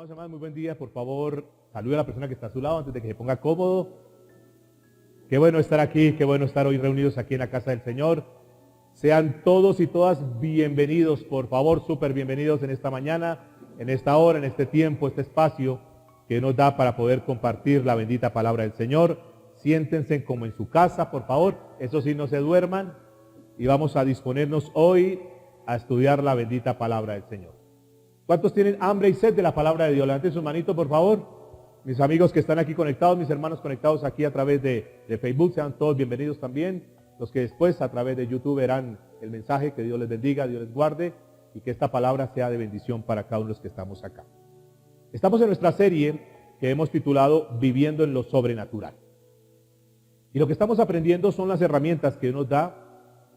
Amados hermanos, muy buen día. Por favor, salude a la persona que está a su lado antes de que se ponga cómodo. Qué bueno estar aquí, qué bueno estar hoy reunidos aquí en la casa del Señor. Sean todos y todas bienvenidos, por favor, súper bienvenidos en esta mañana, en esta hora, en este tiempo, este espacio que nos da para poder compartir la bendita palabra del Señor. Siéntense como en su casa, por favor. Eso sí, no se duerman. Y vamos a disponernos hoy a estudiar la bendita palabra del Señor. ¿Cuántos tienen hambre y sed de la palabra de Dios? Levanten su manito, por favor. Mis amigos que están aquí conectados, mis hermanos conectados aquí a través de Facebook, sean todos bienvenidos también. Los que después a través de YouTube verán el mensaje, que Dios les bendiga, Dios les guarde y que esta palabra sea de bendición para cada uno de los que estamos acá. Estamos en nuestra serie que hemos titulado Viviendo en lo Sobrenatural. Y lo que estamos aprendiendo son las herramientas que nos da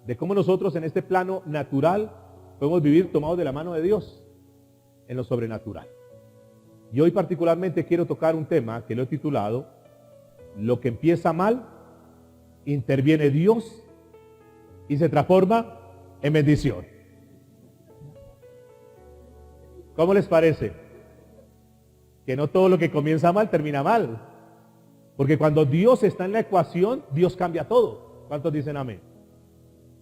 de cómo nosotros en este plano natural podemos vivir tomados de la mano de Dios en lo sobrenatural. Y hoy particularmente quiero tocar un tema que lo he titulado Lo que empieza mal, interviene Dios y se transforma en bendición. ¿Cómo les parece? Que no todo lo que comienza mal termina mal. Porque cuando Dios está en la ecuación, Dios cambia todo. ¿Cuántos dicen amén?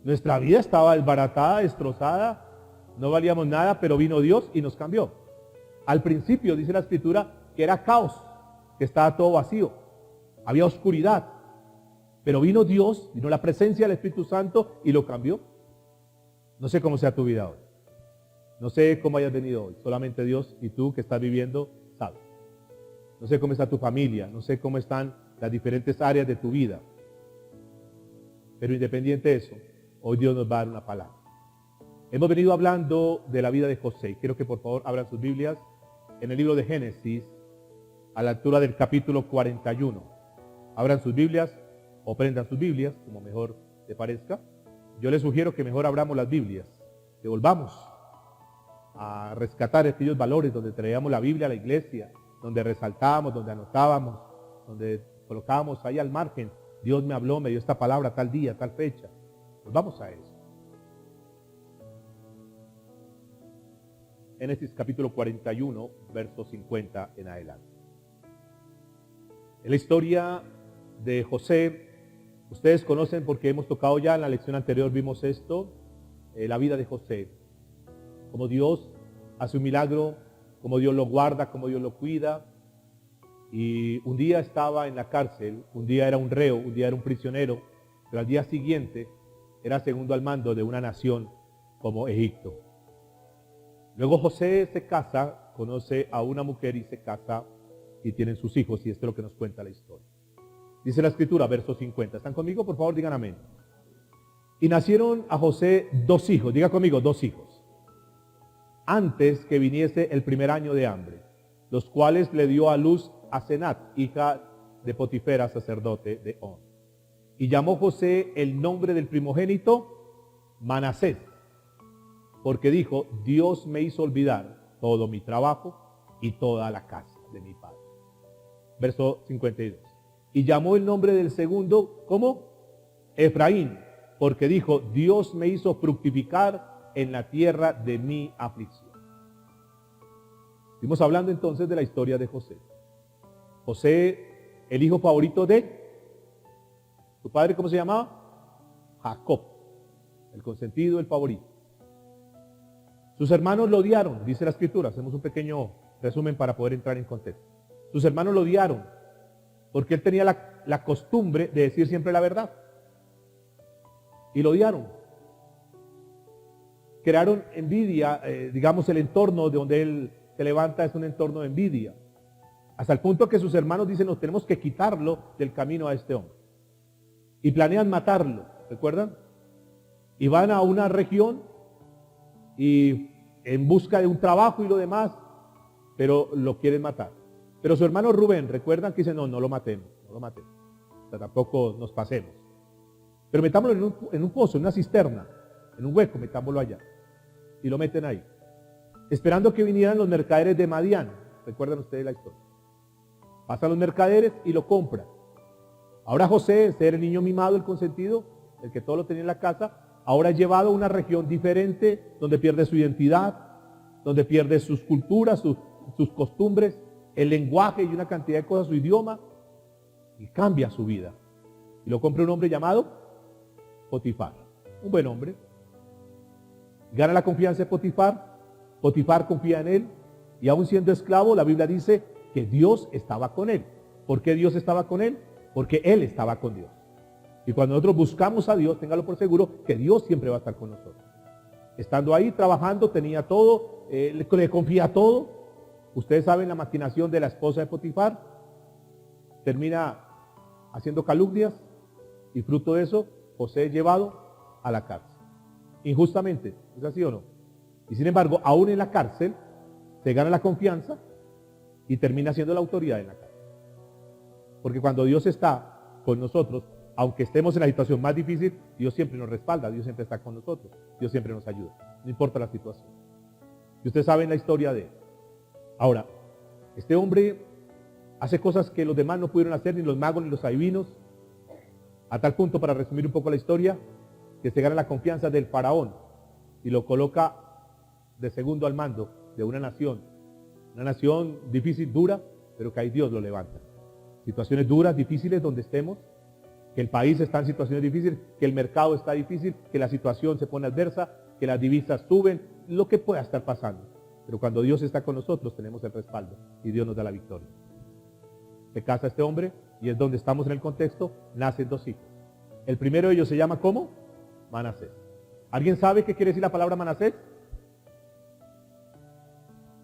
Nuestra vida estaba desbaratada, destrozada, no valíamos nada, pero vino Dios y nos cambió. Al principio dice la Escritura que era caos, que estaba todo vacío, había oscuridad, pero vino Dios, vino la presencia del Espíritu Santo y lo cambió. No sé cómo sea tu vida hoy, no sé cómo hayas venido hoy, solamente Dios y tú que estás viviendo sabes. No sé cómo está tu familia, no sé cómo están las diferentes áreas de tu vida, pero independiente de eso, hoy Dios nos va a dar una palabra. Hemos venido hablando de la vida de José. Quiero que por favor abran sus Biblias en el libro de Génesis, a la altura del capítulo 41. Abran sus Biblias o prendan sus Biblias, como mejor te parezca. Yo les sugiero que mejor abramos las Biblias, que volvamos a rescatar aquellos valores donde traíamos la Biblia a la iglesia, donde resaltábamos, donde anotábamos, donde colocábamos ahí al margen. Dios me habló, me dio esta palabra tal día, tal fecha. Volvamos a eso. Génesis capítulo 41, verso 50 en adelante. En la historia de José, ustedes conocen porque hemos tocado ya en la lección anterior, vimos esto, la vida de José. Cómo Dios hace un milagro, cómo Dios lo guarda, cómo Dios lo cuida. Y un día estaba en la cárcel, un día era un reo, un día era un prisionero, pero al día siguiente era segundo al mando de una nación como Egipto. Luego José se casa, conoce a una mujer y se casa y tienen sus hijos, y esto es lo que nos cuenta la historia. Dice la Escritura, verso 50. ¿Están conmigo? Por favor, digan amén. Y nacieron a José dos hijos, diga conmigo, dos hijos, antes que viniese el primer año de hambre, los cuales le dio a luz a Senat, hija de Potifera, sacerdote de On. Y llamó José el nombre del primogénito Manasés, porque dijo, Dios me hizo olvidar todo mi trabajo y toda la casa de mi padre. Verso 52. Y llamó el nombre del segundo, ¿cómo? Efraín, porque dijo, Dios me hizo fructificar en la tierra de mi aflicción. Estamos hablando entonces de la historia de José. José, el hijo favorito de su padre, ¿cómo se llamaba? Jacob, el consentido, el favorito. Sus hermanos lo odiaron, dice la Escritura. Hacemos un pequeño resumen para poder entrar en contexto. Sus hermanos lo odiaron porque él tenía la costumbre de decir siempre la verdad. Y lo odiaron. Crearon envidia, digamos el entorno de donde él se levanta es un entorno de envidia. Hasta el punto que sus hermanos dicen, nos tenemos que quitarlo del camino a este hombre. Y planean matarlo, ¿recuerdan? Y van a una región y en busca de un trabajo y lo demás, pero lo quieren matar. Pero su hermano Rubén, recuerdan que dice, no lo matemos, o sea, tampoco nos pasemos. Pero metámoslo en un pozo, en una cisterna, en un hueco, metámoslo allá. Y lo meten ahí. Esperando que vinieran los mercaderes de Madián. ¿Recuerdan ustedes la historia? Pasan los mercaderes y lo compran. Ahora José, ser el niño mimado, el consentido, el que todo lo tenía en la casa, ahora es llevado a una región diferente, donde pierde su identidad, donde pierde sus culturas, sus costumbres, el lenguaje y una cantidad de cosas, su idioma, y cambia su vida. Y lo compra un hombre llamado Potifar, un buen hombre. Gana la confianza de Potifar, Potifar confía en él, y aún siendo esclavo, la Biblia dice que Dios estaba con él. ¿Por qué Dios estaba con él? Porque él estaba con Dios. Y cuando nosotros buscamos a Dios, téngalo por seguro que Dios siempre va a estar con nosotros. Estando ahí trabajando, tenía todo, le confía todo. Ustedes saben la maquinación de la esposa de Potifar. Termina haciendo calumnias y fruto de eso, José es llevado a la cárcel. Injustamente, ¿es así o no? Y sin embargo, aún en la cárcel, se gana la confianza y termina siendo la autoridad en la cárcel. Porque cuando Dios está con nosotros, aunque estemos en la situación más difícil, Dios siempre nos respalda, Dios siempre está con nosotros, Dios siempre nos ayuda, no importa la situación. Y ustedes saben la historia de él. Ahora, este hombre hace cosas que los demás no pudieron hacer, ni los magos ni los adivinos, a tal punto, para resumir un poco la historia, que se gana la confianza del faraón y lo coloca de segundo al mando de una nación difícil, dura, pero que ahí Dios lo levanta. Situaciones duras, difíciles donde estemos, que el país está en situaciones difíciles, que el mercado está difícil, que la situación se pone adversa, que las divisas suben, lo que pueda estar pasando. Pero cuando Dios está con nosotros tenemos el respaldo y Dios nos da la victoria. Se casa este hombre y es donde estamos en el contexto, nacen dos hijos. El primero de ellos se llama ¿cómo? Manasés. ¿Alguien sabe qué quiere decir la palabra Manasés?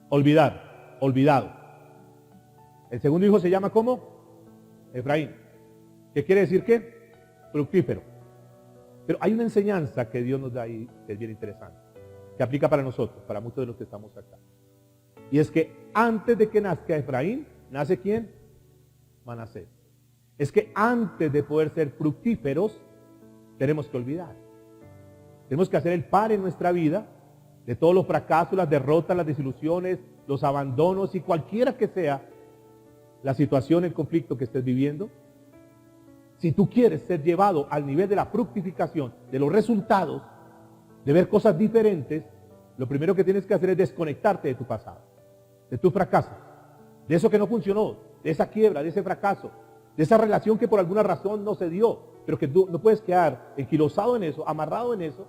Olvidar, olvidado. El segundo hijo se llama ¿cómo? Efraín. ¿Qué quiere decir qué? Fructífero. Pero hay una enseñanza que Dios nos da ahí que es bien interesante, que aplica para nosotros, para muchos de los que estamos acá. Y es que antes de que nazca Efraín, ¿nace quién? Manasés. Es que antes de poder ser fructíferos, tenemos que olvidar. Tenemos que hacer el par en nuestra vida de todos los fracasos, las derrotas, las desilusiones, los abandonos y cualquiera que sea la situación, el conflicto que estés viviendo. Si tú quieres ser llevado al nivel de la fructificación, de los resultados, de ver cosas diferentes, lo primero que tienes que hacer es desconectarte de tu pasado, de tus fracasos, de eso que no funcionó, de esa quiebra, de ese fracaso, de esa relación que por alguna razón no se dio, pero que tú no puedes quedar enquilosado en eso, amarrado en eso,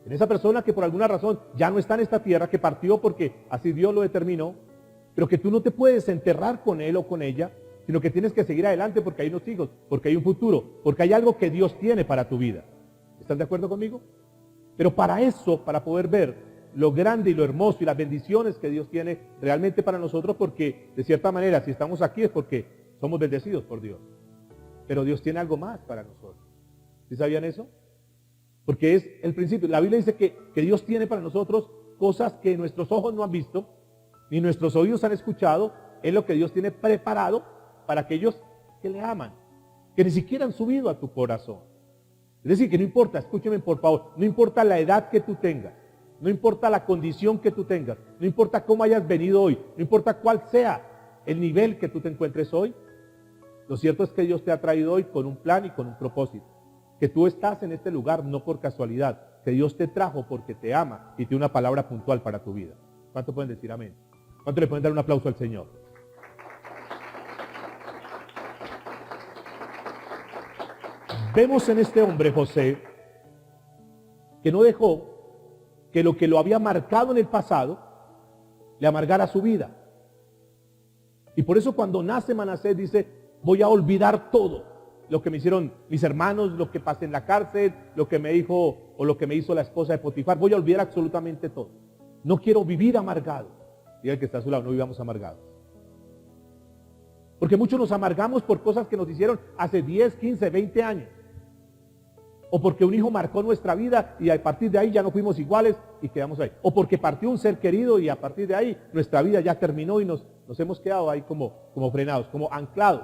en esa persona que por alguna razón ya no está en esta tierra, que partió porque así Dios lo determinó, pero que tú no te puedes enterrar con él o con ella, sino que tienes que seguir adelante porque hay unos hijos, porque hay un futuro, porque hay algo que Dios tiene para tu vida. ¿Están de acuerdo conmigo? Pero para eso, para poder ver lo grande y lo hermoso y las bendiciones que Dios tiene realmente para nosotros, porque de cierta manera si estamos aquí es porque somos bendecidos por Dios. Pero Dios tiene algo más para nosotros. ¿Sí sabían eso? Porque es el principio. La Biblia dice que Dios tiene para nosotros cosas que nuestros ojos no han visto, ni nuestros oídos han escuchado. Es lo que Dios tiene preparado para aquellos que le aman, que ni siquiera han subido a tu corazón. Es decir, que no importa, escúcheme por favor, no importa la edad que tú tengas, no importa la condición que tú tengas, no importa cómo hayas venido hoy, no importa cuál sea el nivel que tú te encuentres hoy, lo cierto es que Dios te ha traído hoy con un plan y con un propósito. Que tú estás en este lugar no por casualidad, que Dios te trajo porque te ama y tiene una palabra puntual para tu vida. ¿Cuánto pueden decir amén? ¿Cuánto le pueden dar un aplauso al Señor? Vemos en este hombre, José, que no dejó que lo había marcado en el pasado le amargara su vida. Y por eso cuando nace Manasés dice, voy a olvidar todo lo que me hicieron mis hermanos, lo que pasé en la cárcel, lo que me dijo o lo que me hizo la esposa de Potifar. Voy a olvidar absolutamente todo. No quiero vivir amargado. Diga el que está a su lado, no vivamos amargados. Porque muchos nos amargamos por cosas que nos hicieron hace 10, 15, 20 años. O porque un hijo marcó nuestra vida y a partir de ahí ya no fuimos iguales y quedamos ahí. O porque partió un ser querido y a partir de ahí nuestra vida ya terminó y nos hemos quedado ahí como frenados, como anclados.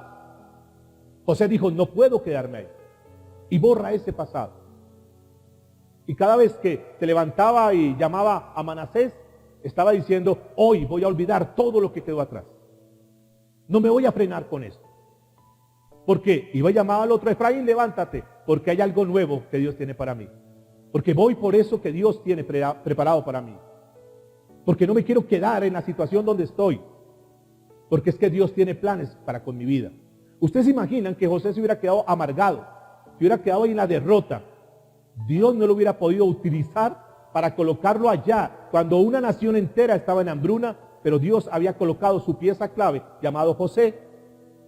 José dijo, no puedo quedarme ahí. Y borra ese pasado. Y cada vez que se levantaba y llamaba a Manasés, estaba diciendo, hoy voy a olvidar todo lo que quedó atrás. No me voy a frenar con esto. Porque iba a llamar al otro, Efraín, levántate, porque hay algo nuevo que Dios tiene para mí. Porque voy por eso que Dios tiene preparado para mí. porque no me quiero quedar en la situación donde estoy, porque es que Dios tiene planes para con mi vida. Ustedes se imaginan que José se hubiera quedado amargado, se hubiera quedado ahí en la derrota. Dios no lo hubiera podido utilizar para colocarlo allá, cuando una nación entera estaba en hambruna, pero Dios había colocado su pieza clave, llamado José,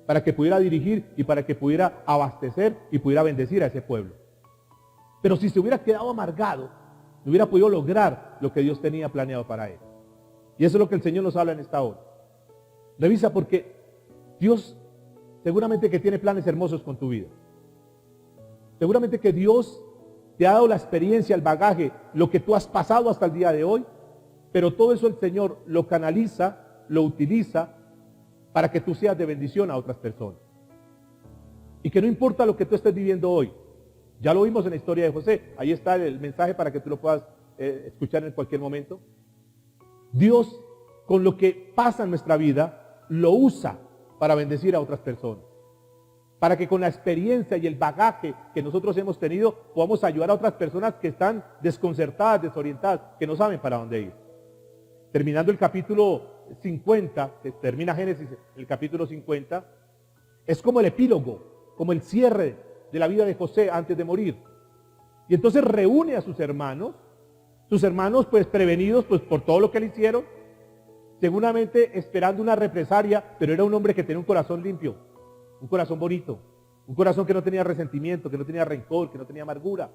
para que pudiera dirigir y para que pudiera abastecer y pudiera bendecir a ese pueblo. Pero si se hubiera quedado amargado, no hubiera podido lograr lo que Dios tenía planeado para él. Y eso es lo que el Señor nos habla en esta hora. Revisa, porque Dios seguramente que tiene planes hermosos con tu vida. Seguramente que Dios te ha dado la experiencia, el bagaje, lo que tú has pasado hasta el día de hoy, pero todo eso el Señor lo canaliza, lo utiliza para que tú seas de bendición a otras personas. Y que no importa lo que tú estés viviendo hoy, ya lo vimos en la historia de José, ahí está el mensaje para que tú lo puedas escuchar en cualquier momento. Dios, con lo que pasa en nuestra vida, lo usa para bendecir a otras personas. Para que con la experiencia y el bagaje que nosotros hemos tenido, podamos ayudar a otras personas que están desconcertadas, desorientadas, que no saben para dónde ir. Terminando el capítulo 50, que termina Génesis, el capítulo 50, es como el epílogo, como el cierre de la vida de José antes de morir. Y entonces reúne a sus hermanos pues prevenidos pues por todo lo que le hicieron, seguramente esperando una represalia, pero era un hombre que tenía un corazón limpio, un corazón bonito, un corazón que no tenía resentimiento, que no tenía rencor, que no tenía amargura,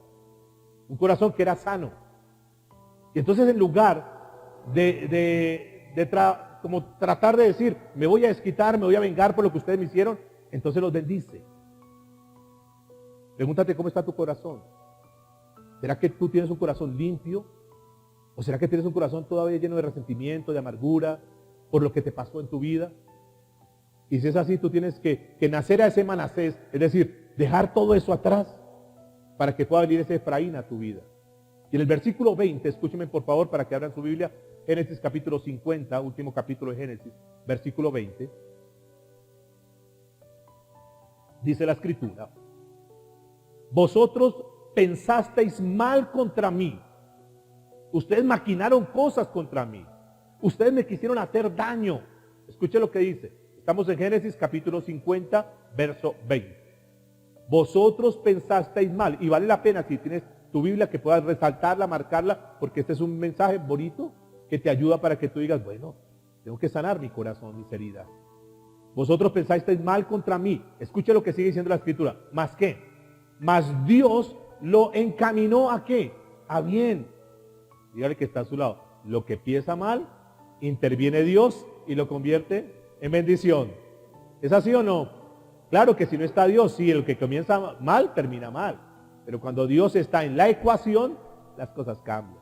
un corazón que era sano. Y entonces en lugar como tratar de decir, me voy a desquitar, me voy a vengar por lo que ustedes me hicieron, entonces los bendice. Pregúntate cómo está tu corazón. ¿Será que tú tienes un corazón limpio? ¿O será que tienes un corazón todavía lleno de resentimiento, de amargura, por lo que te pasó en tu vida? Y si es así, tú tienes que nacer a ese Manasés, es decir, dejar todo eso atrás para que pueda venir ese Efraín a tu vida. Y en el versículo 20, escúchenme por favor para que abran su Biblia, Génesis capítulo 50, último capítulo de Génesis, versículo 20. Dice la Escritura: vosotros pensasteis mal contra mí. Ustedes maquinaron cosas contra mí. Ustedes me quisieron hacer daño. Escuche lo que dice. Estamos en Génesis capítulo 50, verso 20. Vosotros pensasteis mal. Y vale la pena, si tienes tu Biblia, que puedas resaltarla, marcarla, porque este es un mensaje bonito que te ayuda para que tú digas, bueno, tengo que sanar mi corazón, mis heridas. Vosotros pensasteis mal contra mí. Escuche lo que sigue diciendo la Escritura. ¿Más qué? Mas Dios lo encaminó ¿a qué? A bien. Dígale que está a su lado. Lo que empieza mal, interviene Dios y lo convierte en bendición. ¿Es así o no? Claro que si no está Dios, sí, el que comienza mal, termina mal. Pero cuando Dios está en la ecuación, las cosas cambian.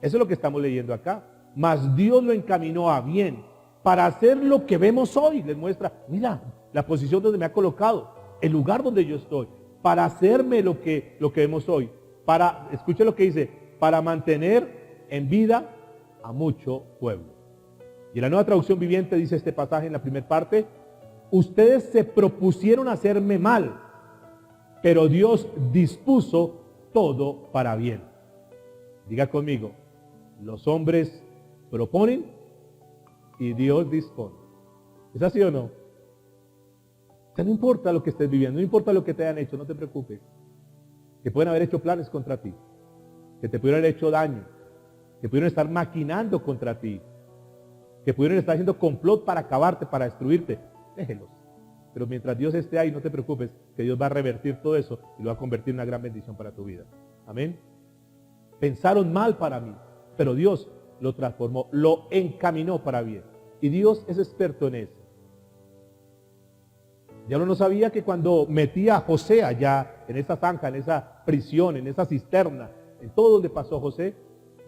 Eso es lo que estamos leyendo acá. Mas Dios lo encaminó a bien para hacer lo que vemos hoy. Les muestra, mira, la posición donde me ha colocado, el lugar donde yo estoy, para hacerme lo que vemos hoy. Para, escuche lo que dice, para mantener en vida a mucho pueblo. Y en la Nueva Traducción Viviente dice este pasaje en la primera parte: ustedes se propusieron hacerme mal, pero Dios dispuso todo para bien. Diga conmigo, los hombres proponen y Dios dispone. ¿Es así o no? O sea, no importa lo que estés viviendo, no importa lo que te hayan hecho, no te preocupes. Que pueden haber hecho planes contra ti, que te pudieran haber hecho daño, que pudieran estar maquinando contra ti, que pudieran estar haciendo complot para acabarte, para destruirte. Déjelos. Pero mientras Dios esté ahí, no te preocupes, que Dios va a revertir todo eso y lo va a convertir en una gran bendición para tu vida. Amén. Pensaron mal para mí, pero Dios lo transformó, lo encaminó para bien. Y Dios es experto en eso. Ya uno no sabía que cuando metía a José allá, en esa zanja, en esa prisión, en esa cisterna, en todo donde pasó José,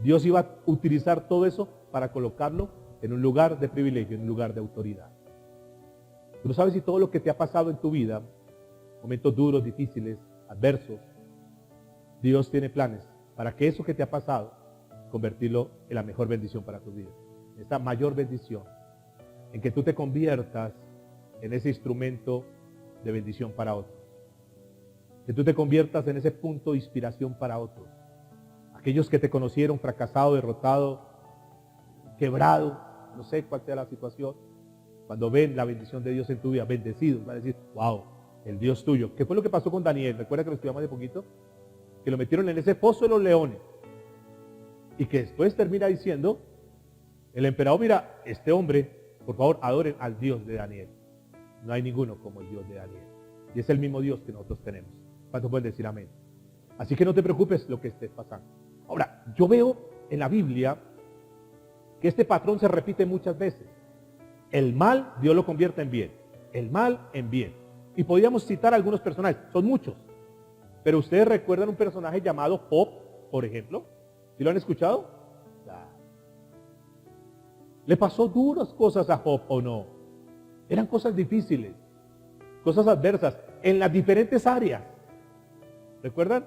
Dios iba a utilizar todo eso para colocarlo en un lugar de privilegio, en un lugar de autoridad. Tú no sabes si todo lo que te ha pasado en tu vida, momentos duros, difíciles, adversos, Dios tiene planes para que eso que te ha pasado, convertirlo en la mejor bendición para tu vida. Esta mayor bendición, en que tú te conviertas en ese instrumento de bendición para otros. Que tú te conviertas en ese punto de inspiración para otros. Aquellos que te conocieron fracasado, derrotado, quebrado, no sé cuál sea la situación, cuando ven la bendición de Dios en tu vida, bendecidos, van a decir, wow, el Dios tuyo. ¿Qué fue lo que pasó con Daniel? ¿Recuerda que lo estudiamos de poquito? Que lo metieron en ese pozo de los leones. Y que después termina diciendo, el emperador, mira, este hombre, por favor, adoren al Dios de Daniel. No hay ninguno como el Dios de Daniel. Y es el mismo Dios que nosotros tenemos. ¿Cuántos pueden decir amén? Así que no te preocupes lo que estés pasando. Ahora, yo veo en la Biblia que este patrón se repite muchas veces. El mal, Dios lo convierte en bien. El mal en bien. Y podríamos citar algunos personajes, son muchos. Pero ustedes recuerdan un personaje llamado Job, por ejemplo. ¿Sí lo han escuchado? ¿Le pasó duras cosas a Job o no? Eran cosas difíciles, cosas adversas, en las diferentes áreas. ¿Recuerdan?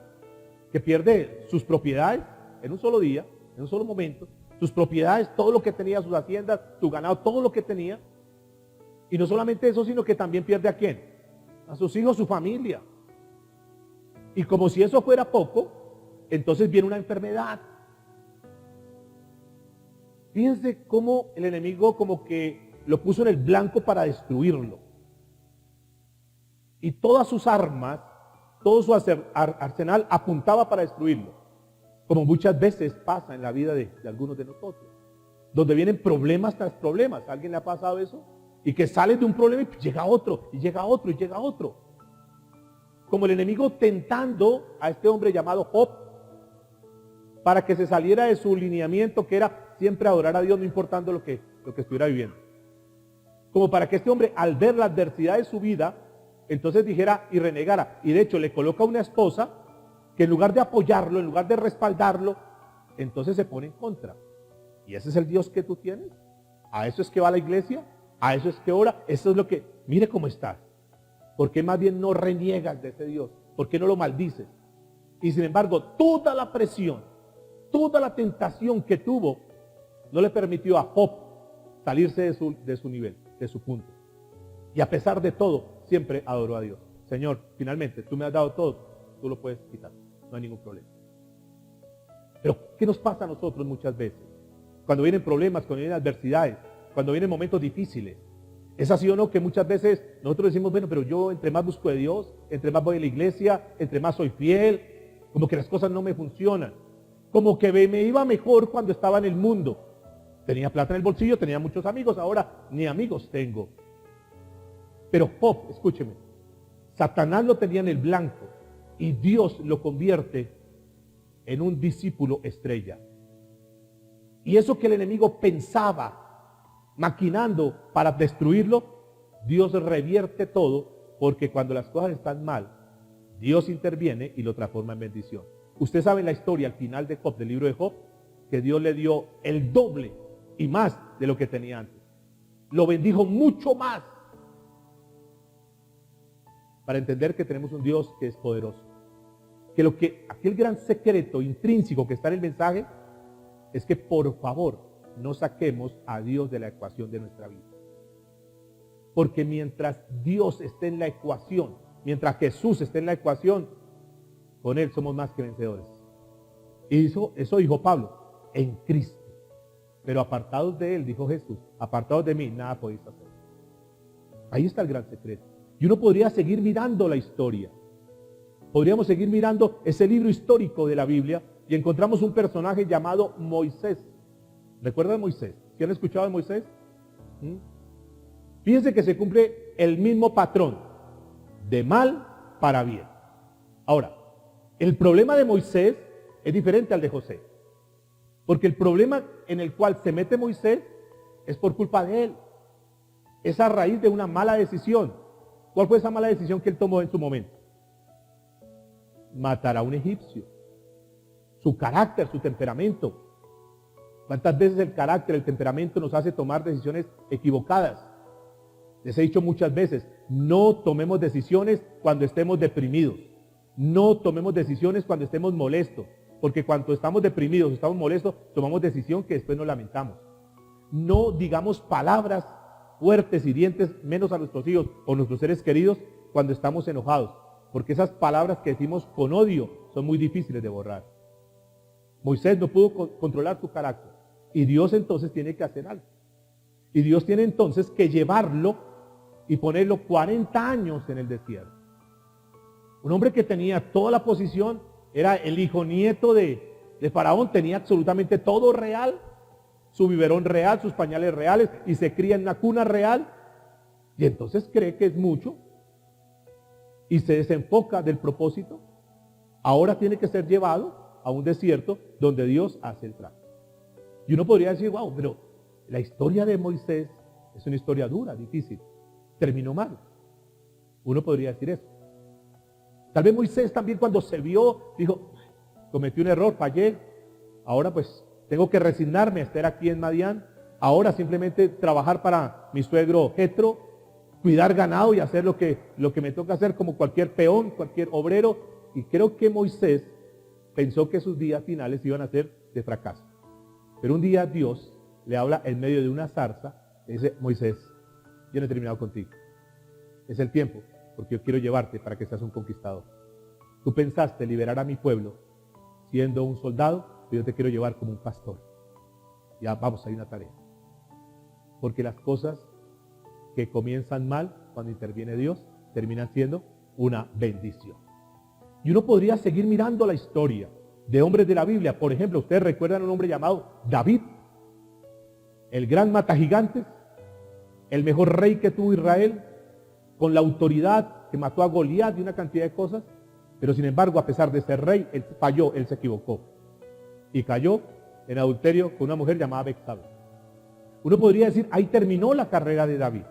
Que pierde sus propiedades en un solo día, en un solo momento. Sus propiedades, todo lo que tenía, sus haciendas, su ganado, todo lo que tenía. Y no solamente eso, sino que también pierde ¿a quién? A sus hijos, su familia. Y como si eso fuera poco, entonces viene una enfermedad. Fíjense cómo el enemigo como que lo puso en el blanco para destruirlo. Y todas sus armas, todo su arsenal apuntaba para destruirlo. Como muchas veces pasa en la vida de algunos de nosotros. Donde vienen problemas tras problemas. ¿A alguien le ha pasado eso? Y que sale de un problema y llega otro, y llega otro, y llega otro. Como el enemigo tentando a este hombre llamado Job para que se saliera de su lineamiento, que era siempre adorar a Dios no importando lo que estuviera viviendo. Como para que este hombre, al ver la adversidad de su vida, entonces dijera y renegara. Y de hecho le coloca una esposa que en lugar de apoyarlo, en lugar de respaldarlo, entonces se pone en contra. ¿Y ese es el Dios que tú tienes? ¿A eso es que va a la iglesia? ¿A eso es que ora? Eso es lo que, mire cómo estás. ¿Por qué más bien no reniegas de ese Dios? ¿Por qué no lo maldices? Y sin embargo, toda la presión, toda la tentación que tuvo, no le permitió a Job salirse de su nivel, de su punto. Y a pesar de todo, siempre adoró a Dios. Señor, finalmente, tú me has dado todo, tú lo puedes quitar, no hay ningún problema. Pero, ¿qué nos pasa a nosotros muchas veces? Cuando vienen problemas, cuando vienen adversidades, cuando vienen momentos difíciles. Es así o no que muchas veces nosotros decimos, bueno, pero yo entre más busco de Dios, entre más voy a la iglesia, entre más soy fiel, como que las cosas no me funcionan. Como que me iba mejor cuando estaba en el mundo. Tenía plata en el bolsillo, tenía muchos amigos, ahora ni amigos tengo. Pero Job, escúcheme, Satanás lo tenía en el blanco y Dios lo convierte en un discípulo estrella. Y eso que el enemigo pensaba, maquinando para destruirlo, Dios revierte todo, porque cuando las cosas están mal, Dios interviene y lo transforma en bendición. Usted sabe la historia al final de Job, del libro de Job, que Dios le dio el doble y más de lo que tenía antes. Lo bendijo mucho más. Para entender que tenemos un Dios que es poderoso. Que aquel gran secreto intrínseco que está en el mensaje es que por favor no saquemos a Dios de la ecuación de nuestra vida. Porque mientras Dios esté en la ecuación, mientras Jesús esté en la ecuación, con Él somos más que vencedores. Y eso dijo Pablo, en Cristo. Pero apartados de Él, dijo Jesús, apartados de mí, nada podéis hacer. Ahí está el gran secreto. Y uno podría seguir mirando la historia. Podríamos seguir mirando ese libro histórico de la Biblia y encontramos un personaje llamado Moisés. ¿Recuerdan Moisés? ¿Sí han escuchado de Moisés? Fíjense que se cumple el mismo patrón, de mal para bien. Ahora, el problema de Moisés es diferente al de José. Porque el problema en el cual se mete Moisés es por culpa de él. Es a raíz de una mala decisión. ¿Cuál fue esa mala decisión que él tomó en su momento? Matar a un egipcio. Su carácter, su temperamento. ¿Cuántas veces el carácter, el temperamento nos hace tomar decisiones equivocadas? Les he dicho muchas veces, no tomemos decisiones cuando estemos deprimidos. No tomemos decisiones cuando estemos molestos. Porque cuando estamos deprimidos, estamos molestos, tomamos decisión que después nos lamentamos. No digamos palabras fuertes, hirientes, menos a nuestros hijos o nuestros seres queridos cuando estamos enojados. Porque esas palabras que decimos con odio son muy difíciles de borrar. Moisés no pudo controlar su carácter. Y Dios entonces tiene que hacer algo. Y Dios tiene entonces que llevarlo y ponerlo 40 años en el desierto. Un hombre que tenía toda la posición, era el hijo nieto de Faraón, tenía absolutamente todo real, su biberón real, sus pañales reales, y se cría en una cuna real, y entonces cree que es mucho, y se desenfoca del propósito. Ahora tiene que ser llevado a un desierto donde Dios hace el trato. Y uno podría decir, wow, pero la historia de Moisés es una historia dura, difícil, terminó mal. Uno podría decir eso. Tal vez Moisés también, cuando se vio, dijo, cometí un error, fallé, ahora pues tengo que resignarme a estar aquí en Madián, ahora simplemente trabajar para mi suegro Jetro, cuidar ganado y hacer lo que me toca hacer como cualquier peón, cualquier obrero. Y creo que Moisés pensó que sus días finales iban a ser de fracaso. Pero un día Dios le habla en medio de una zarza, y dice, Moisés, yo no he terminado contigo. Es el tiempo, porque yo quiero llevarte para que seas un conquistador. Tú pensaste liberar a mi pueblo siendo un soldado, pero yo te quiero llevar como un pastor. Ya vamos, hay una tarea. Porque las cosas que comienzan mal, cuando interviene Dios, terminan siendo una bendición. Y uno podría seguir mirando la historia de hombres de la Biblia. Por ejemplo, ustedes recuerdan a un hombre llamado David, el gran matagigantes, el mejor rey que tuvo Israel, con la autoridad que mató a Goliat y una cantidad de cosas. Pero sin embargo, a pesar de ser rey, él falló, él se equivocó. Y cayó en adulterio con una mujer llamada Betsabé. Uno podría decir, ahí terminó la carrera de David.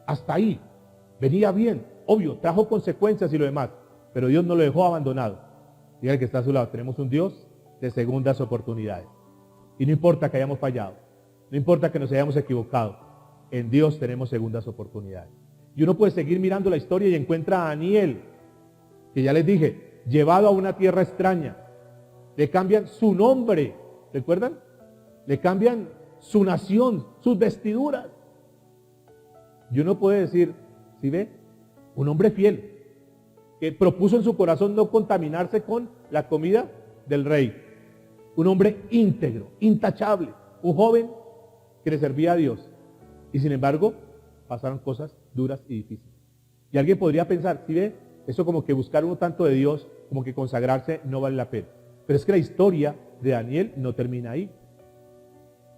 Hasta ahí. Venía bien. Obvio, trajo consecuencias y lo demás. Pero Dios no lo dejó abandonado. Diga el que está a su lado, tenemos un Dios de segundas oportunidades. Y no importa que hayamos fallado. No importa que nos hayamos equivocado. En Dios tenemos segundas oportunidades. Y uno puede seguir mirando la historia y encuentra a Daniel, que ya les dije, llevado a una tierra extraña. Le cambian su nombre, ¿recuerdan? Le cambian su nación, sus vestiduras. Y uno puede decir, ¿sí ve? Un hombre fiel, que propuso en su corazón no contaminarse con la comida del rey. Un hombre íntegro, intachable, un joven que le servía a Dios. Y sin embargo, pasaron cosas duras y difíciles. Y alguien podría pensar, ¿sí ve? Eso como que buscar uno tanto de Dios, como que consagrarse no vale la pena. Pero es que la historia de Daniel no termina ahí.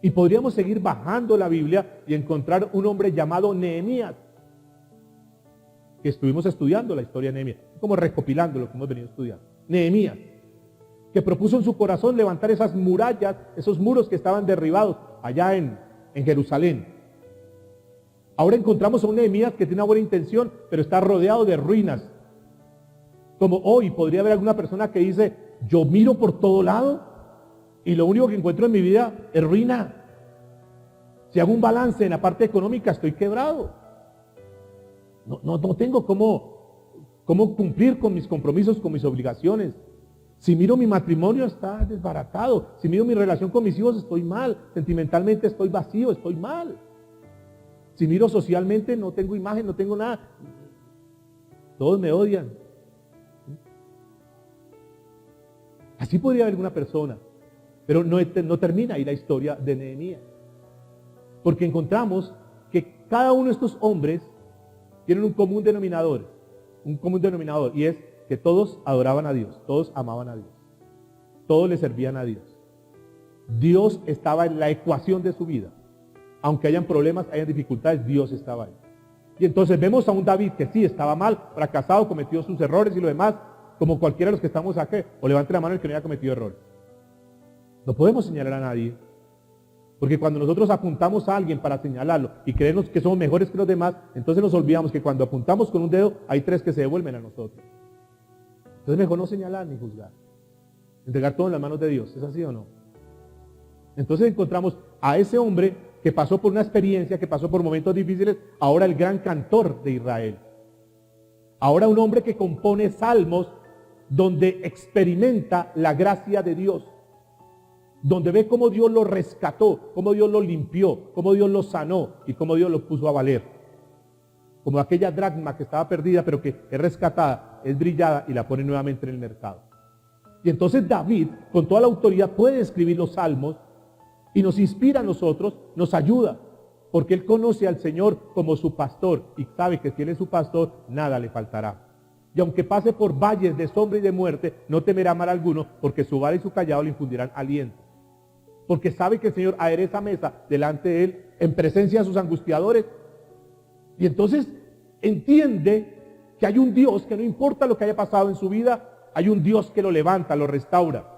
Y podríamos seguir bajando la Biblia y encontrar un hombre llamado Nehemías, que estuvimos estudiando la historia de Nehemías, como recopilando lo que hemos venido estudiando. Nehemías, que propuso en su corazón levantar esas murallas, esos muros que estaban derribados allá en Jerusalén. Ahora encontramos a un Nehemías que tiene una buena intención, pero está rodeado de ruinas. Como hoy podría haber alguna persona que dice, yo miro por todo lado y lo único que encuentro en mi vida es ruina. Si hago un balance en la parte económica, estoy quebrado. No tengo cómo cumplir con mis compromisos, con mis obligaciones. Si miro mi matrimonio, está desbaratado. Si miro mi relación con mis hijos, estoy mal. Sentimentalmente estoy vacío, estoy mal. Si miro socialmente, no tengo imagen, no tengo nada. Todos me odian. Así podría haber una persona. Pero no termina ahí la historia de Nehemías. Porque encontramos que cada uno de estos hombres tienen un común denominador. Y es que todos adoraban a Dios, todos amaban a Dios. Todos le servían a Dios. Dios estaba en la ecuación de su vida. Aunque hayan problemas, hayan dificultades, Dios estaba ahí. Y entonces vemos a un David que sí, estaba mal, fracasado, cometió sus errores y lo demás, como cualquiera de los que estamos aquí, o levante la mano el que no haya cometido errores. No podemos señalar a nadie, porque cuando nosotros apuntamos a alguien para señalarlo y creemos que somos mejores que los demás, entonces nos olvidamos que cuando apuntamos con un dedo, hay tres que se devuelven a nosotros. Entonces mejor no señalar ni juzgar. Entregar todo en las manos de Dios, ¿es así o no? Entonces encontramos a ese hombre que pasó por una experiencia, que pasó por momentos difíciles, ahora el gran cantor de Israel. Ahora un hombre que compone salmos donde experimenta la gracia de Dios, donde ve cómo Dios lo rescató, cómo Dios lo limpió, cómo Dios lo sanó y cómo Dios lo puso a valer. Como aquella dracma que estaba perdida, pero que es rescatada, es brillada y la pone nuevamente en el mercado. Y entonces David, con toda la autoridad, puede escribir los salmos y nos inspira a nosotros, nos ayuda, porque Él conoce al Señor como su pastor y sabe que si Él es su pastor, nada le faltará. Y aunque pase por valles de sombra y de muerte, no temerá mal alguno, porque su vara y su callado le infundirán aliento. Porque sabe que el Señor adereza mesa delante de Él en presencia de sus angustiadores. Y entonces entiende que hay un Dios que no importa lo que haya pasado en su vida, hay un Dios que lo levanta, lo restaura.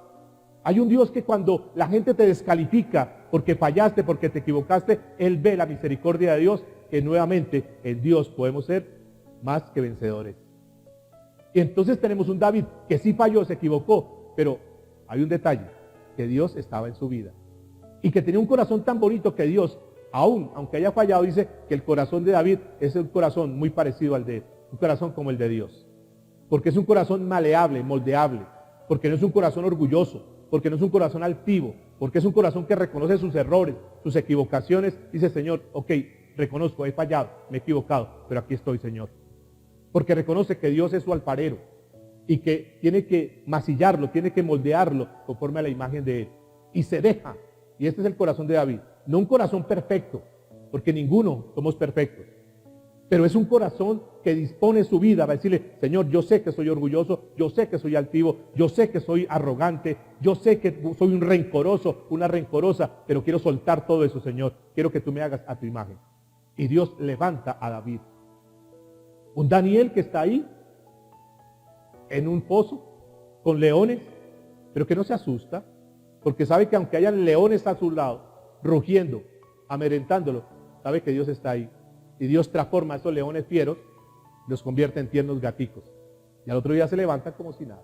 Hay un Dios que cuando la gente te descalifica porque fallaste, porque te equivocaste, Él ve la misericordia de Dios, que nuevamente en Dios podemos ser más que vencedores. Y entonces tenemos un David que sí falló, se equivocó, pero hay un detalle, que Dios estaba en su vida. Y que tenía un corazón tan bonito que Dios, aunque haya fallado, dice que el corazón de David es un corazón muy parecido al de él, un corazón como el de Dios. Porque es un corazón maleable, moldeable, porque no es un corazón orgulloso, porque no es un corazón altivo, porque es un corazón que reconoce sus errores, sus equivocaciones, dice: Señor, ok, reconozco, he fallado, me he equivocado, pero aquí estoy, Señor. Porque reconoce que Dios es su alfarero y que tiene que masillarlo, tiene que moldearlo conforme a la imagen de Él. Y se deja, y este es el corazón de David, no un corazón perfecto, porque ninguno somos perfectos, pero es un corazón que dispone su vida para decirle: Señor, yo sé que soy orgulloso, yo sé que soy altivo, yo sé que soy arrogante, yo sé que soy un rencoroso, una rencorosa, pero quiero soltar todo eso, Señor. Quiero que tú me hagas a tu imagen. Y Dios levanta a David. Un Daniel que está ahí, en un pozo, con leones, pero que no se asusta, porque sabe que aunque hayan leones a su lado, rugiendo, amedrentándolo, sabe que Dios está ahí. Y Dios transforma a esos leones fieros, los convierte en tiernos gaticos. Y al otro día se levantan como si nada.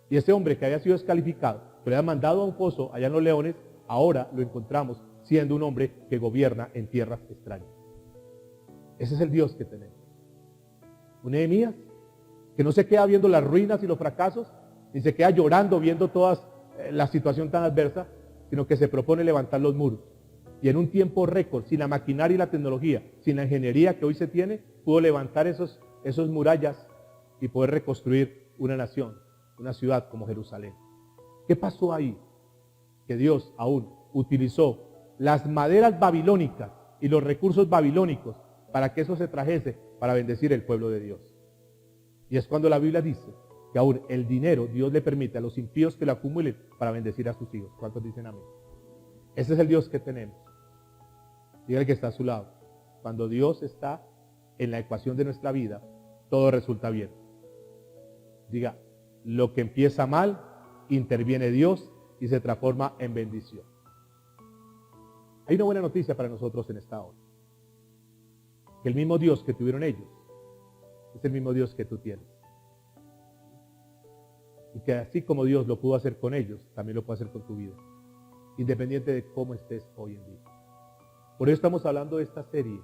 Y ese hombre que había sido descalificado, que le había mandado a un pozo allá en los leones, ahora lo encontramos siendo un hombre que gobierna en tierras extrañas. Ese es el Dios que tenemos. Un Nehemías que no se queda viendo las ruinas y los fracasos, ni se queda llorando viendo toda la situación tan adversa, sino que se propone levantar los muros. Y en un tiempo récord, sin la maquinaria y la tecnología, sin la ingeniería que hoy se tiene, pudo levantar esos murallas y poder reconstruir una nación, una ciudad como Jerusalén. ¿Qué pasó ahí? Que Dios aún utilizó las maderas babilónicas y los recursos babilónicos para que eso se trajese para bendecir el pueblo de Dios. Y es cuando la Biblia dice que aún el dinero Dios le permite a los impíos que lo acumulen para bendecir a sus hijos. ¿Cuántos dicen amén? Ese es el Dios que tenemos. Diga el que está a su lado: cuando Dios está en la ecuación de nuestra vida, todo resulta bien. Diga: lo que empieza mal, interviene Dios y se transforma en bendición. Hay una buena noticia para nosotros en esta hora. Que el mismo Dios que tuvieron ellos es el mismo Dios que tú tienes. Y que así como Dios lo pudo hacer con ellos, también lo puede hacer con tu vida, independiente de cómo estés hoy en día. Por eso estamos hablando de esta serie,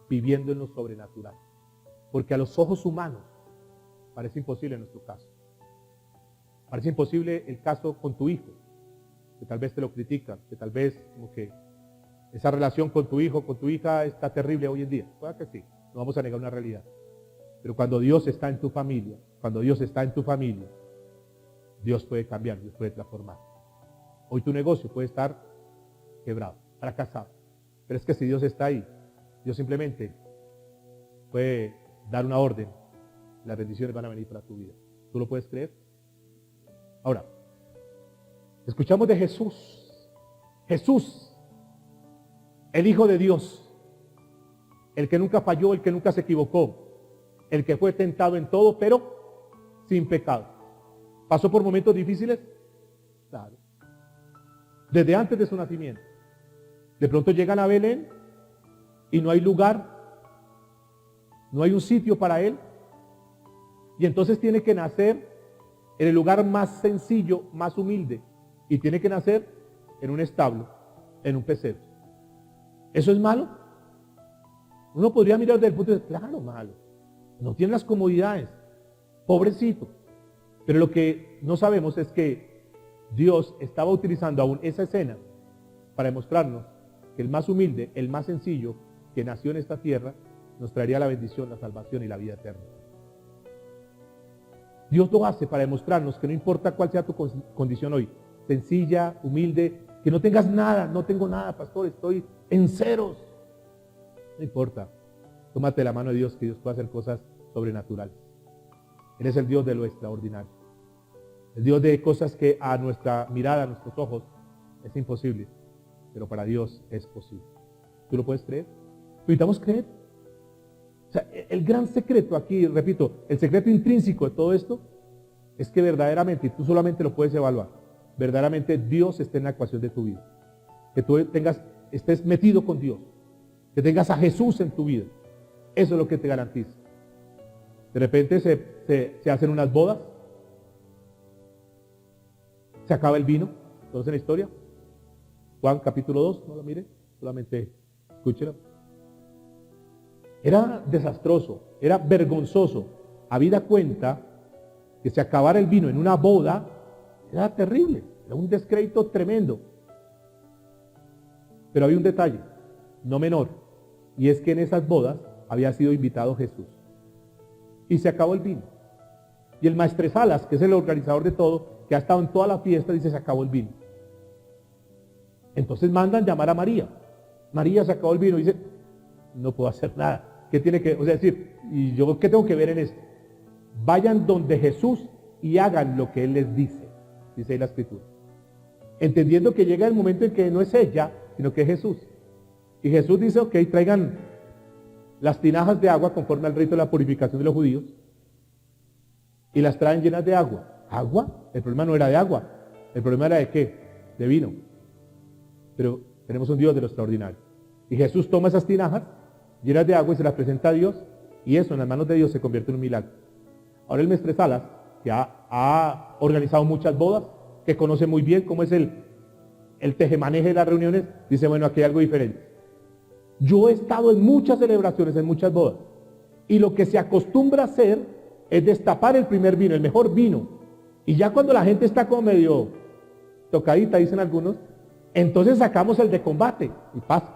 viviendo en lo sobrenatural. Porque a los ojos humanos parece imposible en nuestro caso. Parece imposible el caso con tu hijo, que tal vez te lo critican, que tal vez como que esa relación con tu hijo, con tu hija está terrible hoy en día. Puede que sí, no vamos a negar una realidad. Pero cuando Dios está en tu familia, Dios puede cambiar, Dios puede transformar. Hoy tu negocio puede estar quebrado, fracasado. Pero es que si Dios está ahí, Dios simplemente puede dar una orden. Las bendiciones van a venir para tu vida. ¿Tú lo puedes creer? Ahora, escuchamos de Jesús. Jesús, el Hijo de Dios, el que nunca falló, el que nunca se equivocó, el que fue tentado en todo, pero sin pecado. ¿Pasó por momentos difíciles? Claro. Desde antes de su nacimiento. De pronto llegan a Belén y no hay lugar, no hay un sitio para él. Y entonces tiene que nacer en el lugar más sencillo, más humilde. Y tiene que nacer en un establo, en un pesebre. ¿Eso es malo? Uno podría mirar desde el punto de vista, claro, malo. No tiene las comodidades. Pobrecito. Pero lo que no sabemos es que Dios estaba utilizando aún esa escena para demostrarnos que el más humilde, el más sencillo que nació en esta tierra, nos traería la bendición, la salvación y la vida eterna. Dios lo hace para demostrarnos que no importa cuál sea tu condición hoy, sencilla, humilde, Que no tengas nada. No tengo nada, pastor, estoy en ceros. No importa. Tómate la mano de Dios, que Dios puede hacer cosas sobrenaturales. Él es el Dios de lo extraordinario. El Dios de cosas que a nuestra mirada, a nuestros ojos, es imposible. Pero para Dios es posible. ¿Tú lo puedes creer? Necesitamos creer. O sea, el gran secreto aquí, repito, el secreto intrínseco de todo esto es que verdaderamente, y tú solamente lo puedes evaluar, verdaderamente Dios esté en la ecuación de tu vida. Que tú estés metido con Dios. Que tengas a Jesús en tu vida. Eso es lo que te garantiza. De repente se hacen unas bodas. Se acaba el vino. ¿Conocen la historia? Juan capítulo 2, no lo mire, solamente escúchelo. Era desastroso, era vergonzoso. Habida cuenta que se acabara el vino en una boda, era terrible, era un descrédito tremendo. Pero había un detalle, no menor, y es que en esas bodas había sido invitado Jesús. Y se acabó el vino. Y el maestresalas, que es el organizador de todo, que ha estado en toda la fiesta, dice: se acabó el vino. Entonces mandan llamar a María. María, se acabó el vino. Y dice: no puedo hacer nada. ¿Qué tiene que, o sea, decir, y yo qué tengo que ver en esto? Vayan donde Jesús y hagan lo que Él les dice, dice ahí la Escritura. Entendiendo que llega el momento en que no es ella, sino que es Jesús. Y Jesús dice: ok, traigan las tinajas de agua conforme al rito de la purificación de los judíos. Y las traen llenas de agua. ¿Agua? El problema no era de agua. El problema era de ¿qué? De vino. Pero tenemos un Dios de lo extraordinario. Y Jesús toma esas tinajas llenas de agua y se las presenta a Dios, y eso en las manos de Dios se convierte en un milagro. Ahora el maestresalas, que ha organizado muchas bodas, que conoce muy bien cómo es el tejemaneje de las reuniones, dice: bueno, aquí hay algo diferente. Yo he estado en muchas celebraciones, en muchas bodas, y lo que se acostumbra a hacer es destapar el primer vino, el mejor vino, y ya cuando la gente está como medio tocadita, dicen algunos, entonces sacamos el de combate y pasa.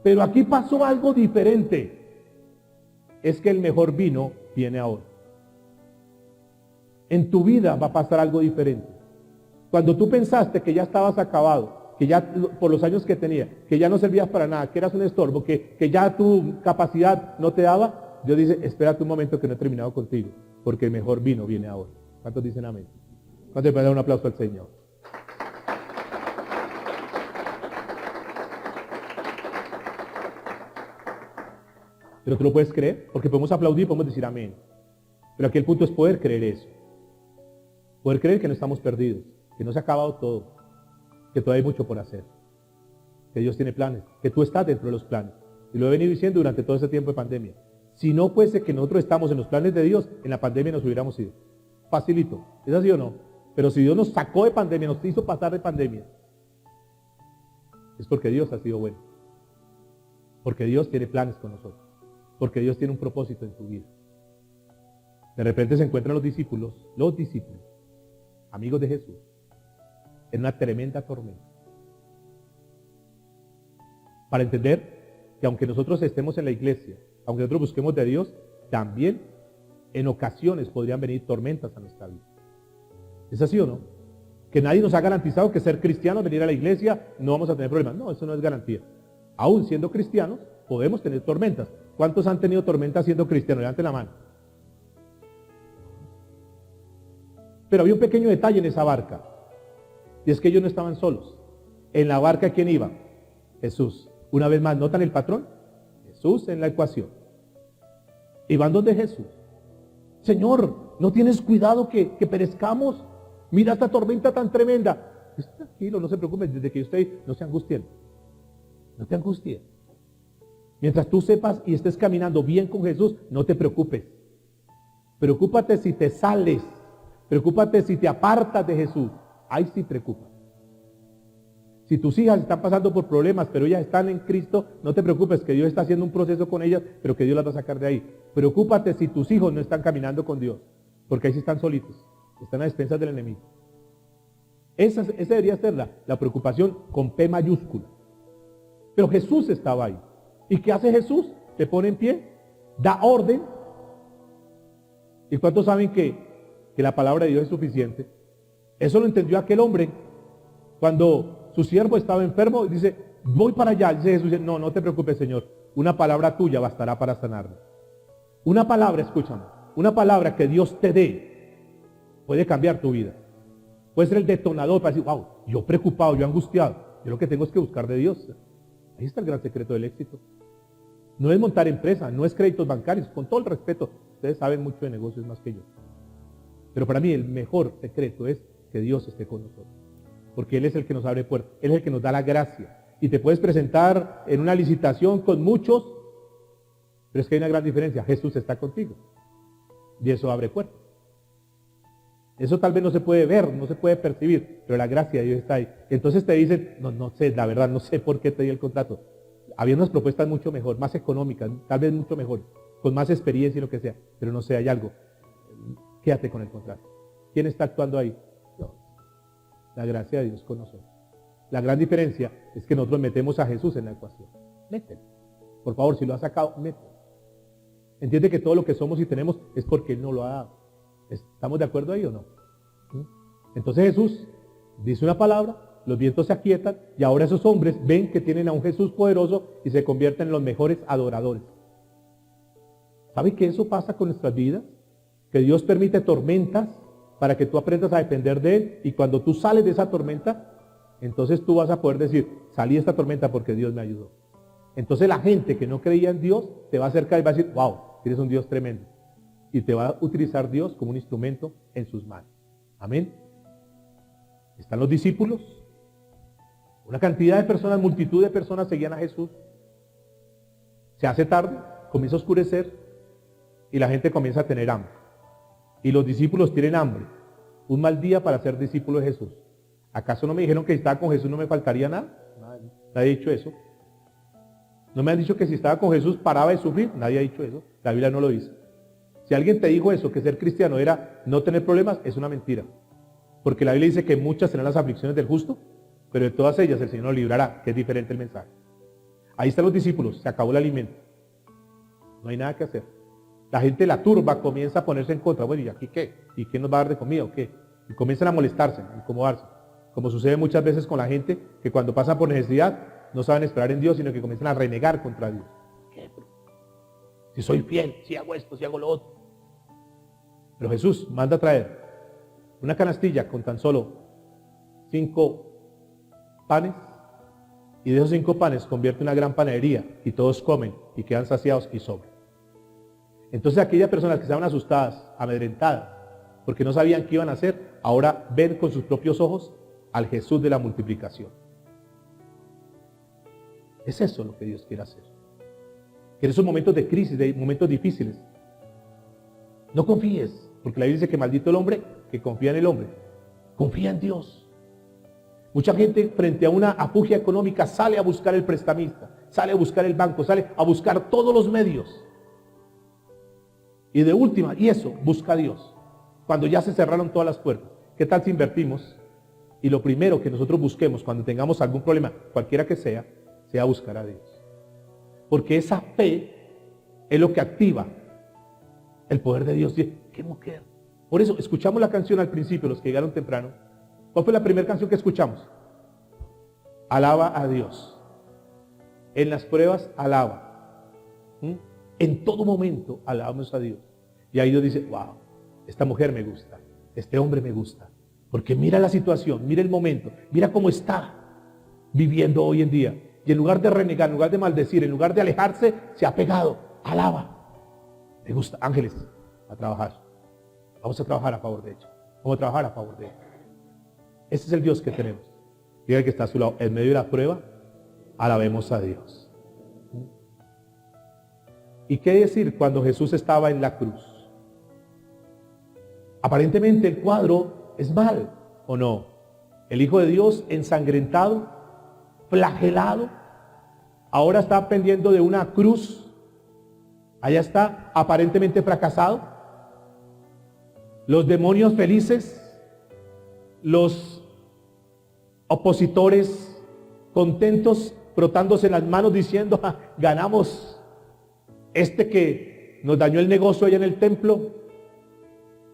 Pero aquí pasó algo diferente. Es que el mejor vino viene ahora. En tu vida va a pasar algo diferente. Cuando tú pensaste que ya estabas acabado, que ya por los años que tenía, que ya no servías para nada, que eras un estorbo, que ya tu capacidad no te daba, Dios dice: espérate un momento que no he terminado contigo, porque el mejor vino viene ahora. ¿Cuántos dicen amén? ¿Cuántos le pueden dar un aplauso al Señor? Pero tú lo puedes creer, porque podemos aplaudir, podemos decir amén. Pero aquí el punto es poder creer eso. Poder creer que no estamos perdidos, que no se ha acabado todo, que todavía hay mucho por hacer, que Dios tiene planes, que tú estás dentro de los planes. Y lo he venido diciendo durante todo este tiempo de pandemia. Si no fuese que nosotros estamos en los planes de Dios, en la pandemia nos hubiéramos ido. Facilito, ¿es así o no? Pero si Dios nos sacó de pandemia, nos hizo pasar de pandemia, es porque Dios ha sido bueno. Porque Dios tiene planes con nosotros. Porque Dios tiene un propósito en tu vida. De repente se encuentran los discípulos, amigos de Jesús, en una tremenda tormenta. Para entender que aunque nosotros estemos en la iglesia, aunque nosotros busquemos de Dios, también en ocasiones podrían venir tormentas a nuestra vida. ¿Es así o no? Que nadie nos ha garantizado que ser cristianos, venir a la iglesia, no vamos a tener problemas. No, eso no es garantía. Aún siendo cristianos, podemos tener tormentas. ¿Cuántos han tenido tormentas siendo cristianos? Levanten la mano. Pero había un pequeño detalle en esa barca. Y es que ellos no estaban solos. En la barca, ¿quién iba? Jesús. Una vez más, ¿notan el patrón? Jesús en la ecuación. Y van donde Jesús. Señor, ¿no tienes cuidado que perezcamos? Mira esta tormenta tan tremenda. Tranquilo, no se preocupen, desde que usted no se angustien. No te angusties. Mientras tú sepas y estés caminando bien con Jesús, no te preocupes. Preocúpate si te sales. Preocúpate si te apartas de Jesús. Ahí sí preocupa. Si tus hijas están pasando por problemas, pero ellas están en Cristo, no te preocupes, que Dios está haciendo un proceso con ellas, pero que Dios las va a sacar de ahí. Preocúpate si tus hijos no están caminando con Dios, porque ahí sí están solitos, están a expensas del enemigo. Esa debería ser la preocupación con P mayúscula. Pero Jesús estaba ahí. ¿Y qué hace Jesús? Se pone en pie, da orden. ¿Y cuántos saben que la palabra de Dios es suficiente? Eso lo entendió aquel hombre cuando su siervo estaba enfermo y dice, voy para allá. Dice Jesús, no, no te preocupes, Señor. Una palabra tuya bastará para sanarme. Una palabra, escúchame, una palabra que Dios te dé puede cambiar tu vida. Puede ser el detonador para decir, wow, yo preocupado, yo angustiado. Yo lo que tengo es que buscar de Dios. Ahí está el gran secreto del éxito. No es montar empresa, no es créditos bancarios, con todo el respeto. Ustedes saben mucho de negocios más que yo. Pero para mí el mejor secreto es que Dios esté con nosotros. Porque Él es el que nos abre puertas, Él es el que nos da la gracia. Y te puedes presentar en una licitación con muchos, pero es que hay una gran diferencia. Jesús está contigo. Y eso abre puertas. Eso tal vez no se puede ver, no se puede percibir, pero la gracia de Dios está ahí. Entonces te dicen, no sé, la verdad, no sé por qué te di el contrato. Había unas propuestas mucho mejor, más económicas, tal vez mucho mejor, con más experiencia y lo que sea, pero no sé, hay algo. Quédate con el contrato. ¿Quién está actuando ahí? Dios. La gracia de Dios con nosotros. La gran diferencia es que nosotros metemos a Jesús en la ecuación. Mételo. Por favor, si lo has sacado, mételo. Entiende que todo lo que somos y tenemos es porque Él nos lo ha dado. ¿Estamos de acuerdo ahí o no? Entonces Jesús dice una palabra, los vientos se aquietan y ahora esos hombres ven que tienen a un Jesús poderoso y se convierten en los mejores adoradores. ¿Sabe que eso pasa con nuestras vidas? Que Dios permite tormentas para que tú aprendas a depender de Él y cuando tú sales de esa tormenta, entonces tú vas a poder decir, salí de esta tormenta porque Dios me ayudó. Entonces la gente que no creía en Dios te va a acercar y va a decir, wow, tienes un Dios tremendo. Y te va a utilizar Dios como un instrumento en sus manos. Amén. Están los discípulos. Una cantidad de personas, multitud de personas seguían a Jesús. Se hace tarde, comienza a oscurecer y la gente comienza a tener hambre. Y los discípulos tienen hambre. Un mal día para ser discípulo de Jesús. ¿Acaso no me dijeron que si estaba con Jesús no me faltaría nada? Nadie ha dicho eso. ¿No me han dicho que si estaba con Jesús paraba de sufrir? Nadie ha dicho eso. La Biblia no lo dice. Si alguien te dijo eso, que ser cristiano era no tener problemas, es una mentira. Porque la Biblia dice que muchas serán las aflicciones del justo, pero de todas ellas el Señor nos librará, que es diferente el mensaje. Ahí están los discípulos, se acabó el alimento. No hay nada que hacer. La gente, la turba, comienza a ponerse en contra. Bueno, ¿y aquí qué? ¿Y quién nos va a dar de comida o qué? Y comienzan a molestarse, a incomodarse. Como sucede muchas veces con la gente, que cuando pasan por necesidad, no saben esperar en Dios, sino que comienzan a renegar contra Dios. ¿Qué? Si soy fiel, si hago esto, si hago lo otro. Pero Jesús manda a traer una canastilla con tan solo 5 panes y de esos 5 panes convierte en una gran panadería y todos comen y quedan saciados y sobran. Entonces aquellas personas que estaban asustadas, amedrentadas, porque no sabían qué iban a hacer, ahora ven con sus propios ojos al Jesús de la multiplicación. Es eso lo que Dios quiere hacer. Que en esos momentos de crisis, de momentos difíciles, no confíes, porque la Biblia dice que maldito el hombre que confía en el hombre. Confía en Dios. Mucha gente frente a una apugia económica sale a buscar el prestamista, sale a buscar el banco, sale a buscar todos los medios. Y de última, y eso, busca a Dios. Cuando ya se cerraron todas las puertas. ¿Qué tal si invertimos? Y lo primero que nosotros busquemos cuando tengamos algún problema, cualquiera que sea buscar a Dios. Porque esa fe es lo que activa el poder de Dios. ¡Qué mujer! Por eso, escuchamos la canción al principio, los que llegaron temprano. ¿Cuál fue la primera canción que escuchamos? Alaba a Dios. En las pruebas, alaba. En todo momento, alabamos a Dios. Y ahí Dios dice, wow, esta mujer me gusta, este hombre me gusta. Porque mira la situación, mira el momento, mira cómo está viviendo hoy en día. Y en lugar de renegar, en lugar de maldecir, en lugar de alejarse, se ha pegado. Alaba. Me gusta. Ángeles, a trabajar. Vamos a trabajar a favor de ella. Vamos a trabajar a favor de ella. Ese es el Dios que tenemos. Diga el que está a su lado. En medio de la prueba, alabemos a Dios. ¿Y qué decir cuando Jesús estaba en la cruz? Aparentemente el cuadro es mal, ¿o no? El Hijo de Dios ensangrentado, flagelado, ahora está pendiendo de una cruz. Allá está aparentemente fracasado. Los demonios felices, los opositores contentos, frotándose las manos diciendo, ganamos. Este que nos dañó el negocio allá en el templo,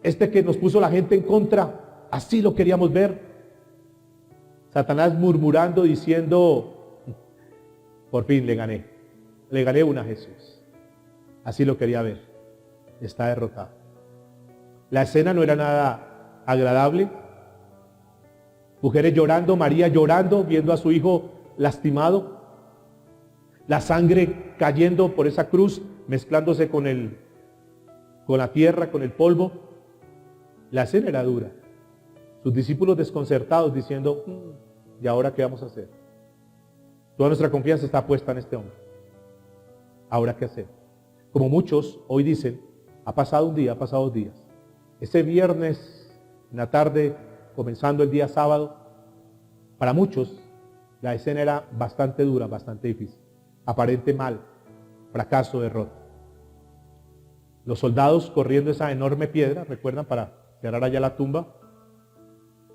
este que nos puso la gente en contra, así lo queríamos ver. Satanás murmurando, diciendo, por fin le gané una a Jesús. Así lo quería ver, está derrotado. La escena no era nada agradable. Mujeres llorando, María llorando, viendo a su hijo lastimado. La sangre cayendo por esa cruz, mezclándose con la tierra, con el polvo. La escena era dura. Sus discípulos desconcertados diciendo, ¿y ahora qué vamos a hacer? Toda nuestra confianza está puesta en este hombre. ¿Ahora qué hacer? Como muchos hoy dicen, ha pasado un día, ha pasado 2 días. Ese viernes, en la tarde, comenzando el día sábado, para muchos la escena era bastante dura, bastante difícil. Aparente mal, fracaso, derrota. Los soldados corriendo esa enorme piedra, recuerdan, para cerrar allá la tumba,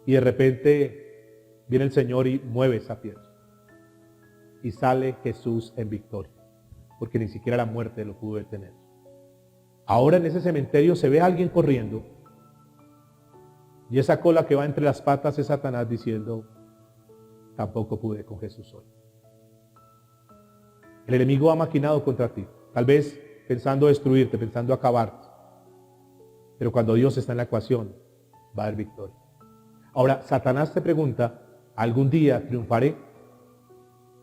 y de repente viene el Señor y mueve esa piedra. Y sale Jesús en victoria, porque ni siquiera la muerte lo pudo detener. Ahora en ese cementerio se ve a alguien corriendo, y esa cola que va entre las patas es Satanás diciendo, tampoco pude con Jesús hoy. El enemigo ha maquinado contra ti, tal vez pensando destruirte, pensando acabarte. Pero cuando Dios está en la ecuación, va a haber victoria. Ahora, Satanás te pregunta, ¿algún día triunfaré?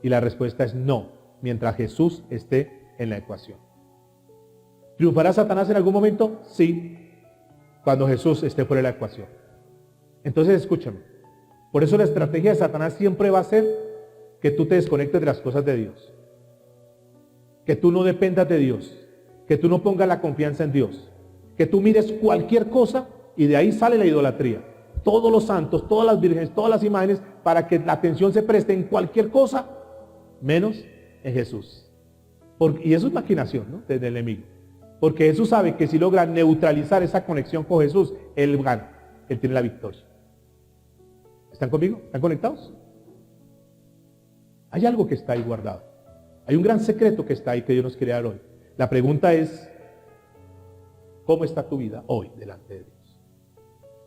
Y la respuesta es no, mientras Jesús esté en la ecuación. ¿Triunfará Satanás en algún momento? Sí, cuando Jesús esté fuera de la ecuación. Entonces escúchame, por eso la estrategia de Satanás siempre va a ser que tú te desconectes de las cosas de Dios. Que tú no dependas de Dios, que tú no pongas la confianza en Dios, que tú mires cualquier cosa y de ahí sale la idolatría. Todos los santos, todas las vírgenes, todas las imágenes, para que la atención se preste en cualquier cosa, menos en Jesús. Y eso es maquinación, ¿no?, del enemigo. Porque Jesús sabe que si logra neutralizar esa conexión con Jesús, Él gana, Él tiene la victoria. ¿Están conmigo? ¿Están conectados? Hay algo que está ahí guardado. Hay un gran secreto que está ahí que Dios nos quiere dar hoy. La pregunta es, ¿cómo está tu vida hoy delante de Dios?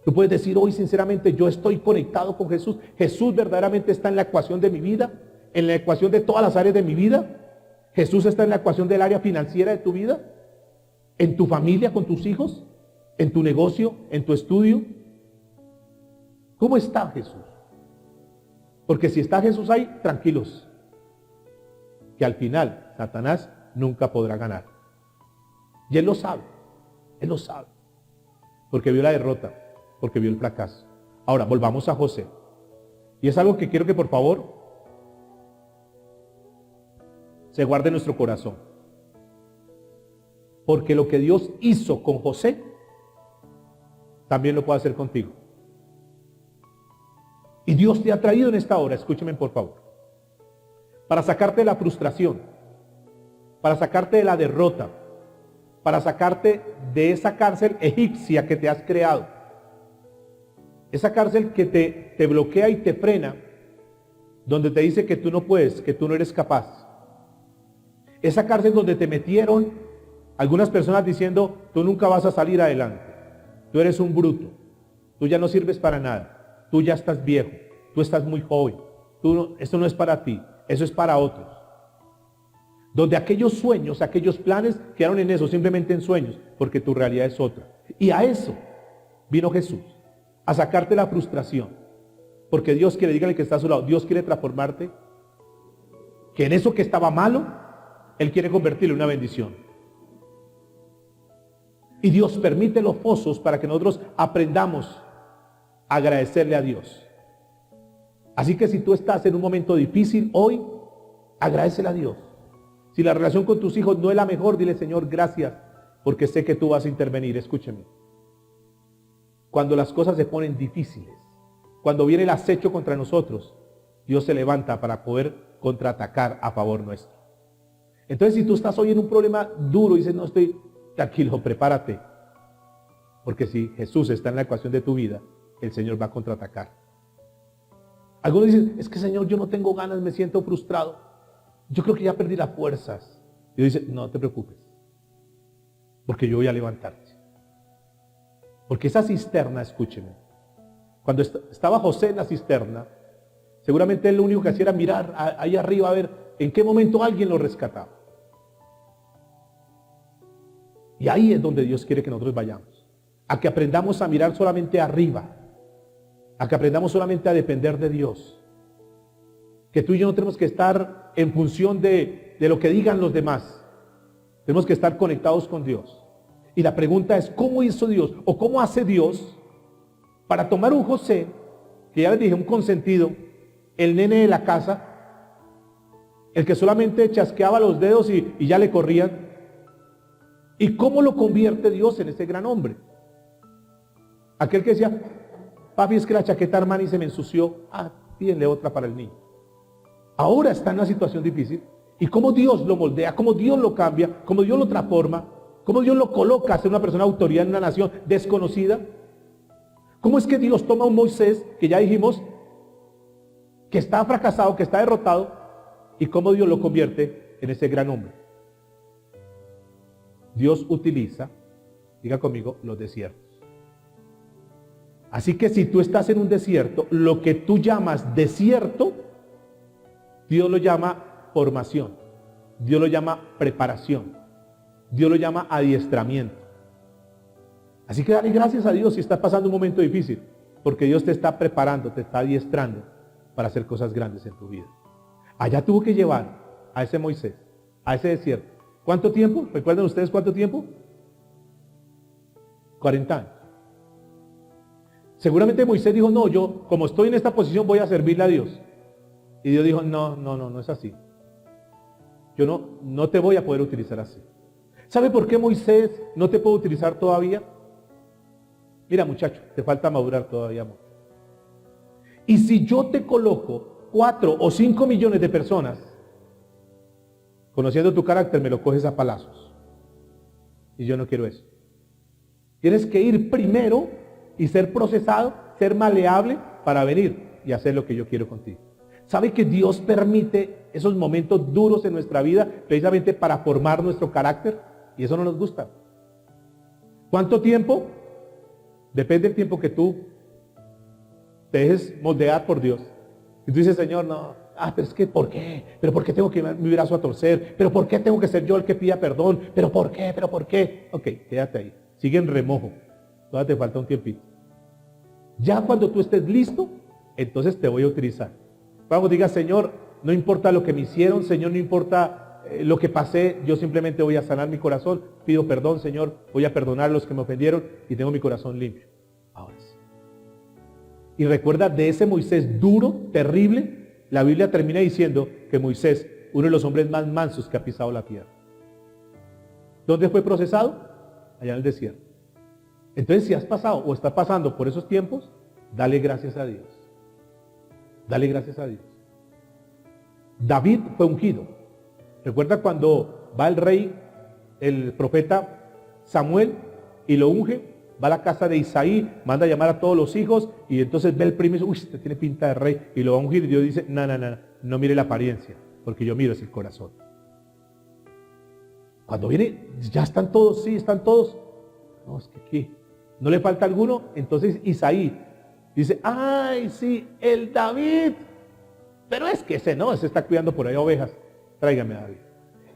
Tú puedes decir hoy sinceramente, yo estoy conectado con Jesús. Jesús verdaderamente está en la ecuación de mi vida, en la ecuación de todas las áreas de mi vida. Jesús está en la ecuación del área financiera de tu vida, en tu familia, con tus hijos, en tu negocio, en tu estudio. ¿Cómo está Jesús? Porque si está Jesús ahí, tranquilos, que al final Satanás nunca podrá ganar. Y Él lo sabe, porque vio la derrota, porque vio el fracaso. Ahora, volvamos a José. Y es algo que quiero que por favor se guarde en nuestro corazón. Porque lo que Dios hizo con José, también lo puede hacer contigo. Y Dios te ha traído en esta hora, escúchame por favor, para sacarte de la frustración, para sacarte de la derrota, para sacarte de esa cárcel egipcia que te has creado. Esa cárcel que te bloquea y te frena, donde te dice que tú no puedes, que tú no eres capaz. Esa cárcel donde te metieron algunas personas diciendo, tú nunca vas a salir adelante, tú eres un bruto, tú ya no sirves para nada, tú ya estás viejo, tú estás muy joven, esto no es para ti, eso es para otros. Donde aquellos sueños, aquellos planes quedaron en eso, simplemente en sueños, porque tu realidad es otra. Y a eso vino Jesús, a sacarte la frustración. Porque Dios quiere, dígale que está a su lado, Dios quiere transformarte, que en eso que estaba malo, Él quiere convertirlo en una bendición. Y Dios permite los pozos para que nosotros aprendamos a agradecerle a Dios. Así que si tú estás en un momento difícil hoy, agradécele a Dios. Si la relación con tus hijos no es la mejor, dile, Señor, gracias, porque sé que tú vas a intervenir. Escúcheme. Cuando las cosas se ponen difíciles, cuando viene el acecho contra nosotros, Dios se levanta para poder contraatacar a favor nuestro. Entonces, si tú estás hoy en un problema duro y dices, no, estoy tranquilo, prepárate. Porque si Jesús está en la ecuación de tu vida, el Señor va a contraatacar. Algunos dicen, es que Señor, yo no tengo ganas, me siento frustrado. Yo creo que ya perdí las fuerzas. Dios dice, no te preocupes, porque yo voy a levantarte. Porque esa cisterna, escúcheme, cuando estaba José en la cisterna, Seguramente él lo único que hacía era mirar ahí arriba a ver en qué momento alguien lo rescataba. Y ahí es donde Dios quiere que nosotros vayamos. A que aprendamos a mirar solamente arriba. A que aprendamos solamente a depender de Dios. Que tú y yo no tenemos que estar en función de lo que digan los demás. Tenemos que estar conectados con Dios. Y la pregunta es, ¿cómo hizo Dios? ¿O cómo hace Dios para tomar un José, que ya les dije, un consentido, el nene de la casa, el que solamente chasqueaba los dedos y ya le corrían? ¿Y cómo lo convierte Dios en ese gran hombre? Aquel que decía, papi, es que la chaqueta hermana y se me ensució. Pídenle otra para el niño. Ahora está en una situación difícil. Y cómo Dios lo moldea, cómo Dios lo cambia, cómo Dios lo transforma, cómo Dios lo coloca a ser una persona de autoridad en una nación desconocida. ¿Cómo es que Dios toma a un Moisés, que ya dijimos, que está fracasado, que está derrotado, y cómo Dios lo convierte en ese gran hombre? Dios utiliza, diga conmigo, los desiertos. Así que si tú estás en un desierto, lo que tú llamas desierto, Dios lo llama formación, Dios lo llama preparación, Dios lo llama adiestramiento. Así que dale gracias a Dios si estás pasando un momento difícil, porque Dios te está preparando, te está adiestrando para hacer cosas grandes en tu vida. Allá tuvo que llevar a ese Moisés, a ese desierto. ¿Cuánto tiempo? ¿Recuerdan ustedes cuánto tiempo? 40 años. Seguramente Moisés dijo, no, yo como estoy en esta posición voy a servirle a Dios. Y Dios dijo, no es así. Yo no te voy a poder utilizar así. ¿Sabe por qué Moisés no te puede utilizar todavía? Mira, muchacho, te falta madurar todavía mucho. Y si yo te coloco 4 o 5 millones de personas, conociendo tu carácter, me lo coges a palazos. Y yo no quiero eso. Tienes que ir primero y ser procesado, ser maleable para venir y hacer lo que yo quiero contigo. ¿Sabe que Dios permite esos momentos duros en nuestra vida precisamente para formar nuestro carácter? Y eso no nos gusta. ¿Cuánto tiempo? Depende del tiempo que tú te dejes moldear por Dios. Y tú dices, Señor, no, pero es que, ¿por qué? ¿Pero por qué tengo que llevar mi brazo a torcer? ¿Pero por qué tengo que ser yo el que pida perdón? ¿Pero por qué? ¿Pero por qué? Ok, quédate ahí. Sigue en remojo. Todavía te falta un tiempito. Ya cuando tú estés listo, entonces te voy a utilizar. Cuando digas, Señor, no importa lo que me hicieron, Señor, no importa lo que pasé, yo simplemente voy a sanar mi corazón, pido perdón, Señor, voy a perdonar a los que me ofendieron y tengo mi corazón limpio. Ahora sí. Y recuerda, de ese Moisés duro, terrible, la Biblia termina diciendo que Moisés, uno de los hombres más mansos que ha pisado la tierra. ¿Dónde fue procesado? Allá en el desierto. Entonces, si has pasado o estás pasando por esos tiempos, dale gracias a Dios. Dale gracias a Dios. David fue ungido. ¿Recuerda cuando va el rey, el profeta Samuel, y lo unge? Va a la casa de Isaí, manda a llamar a todos los hijos, y entonces ve el primo y dice, este tiene pinta de rey, y lo va a ungir, y Dios dice, no mire la apariencia, porque yo miro es el corazón. Cuando viene, ya están todos, sí, están todos. No, es que aquí no le falta alguno. Entonces Isaí dice, ay, sí, el David. Pero es que ese está cuidando por ahí ovejas. Tráigame a David.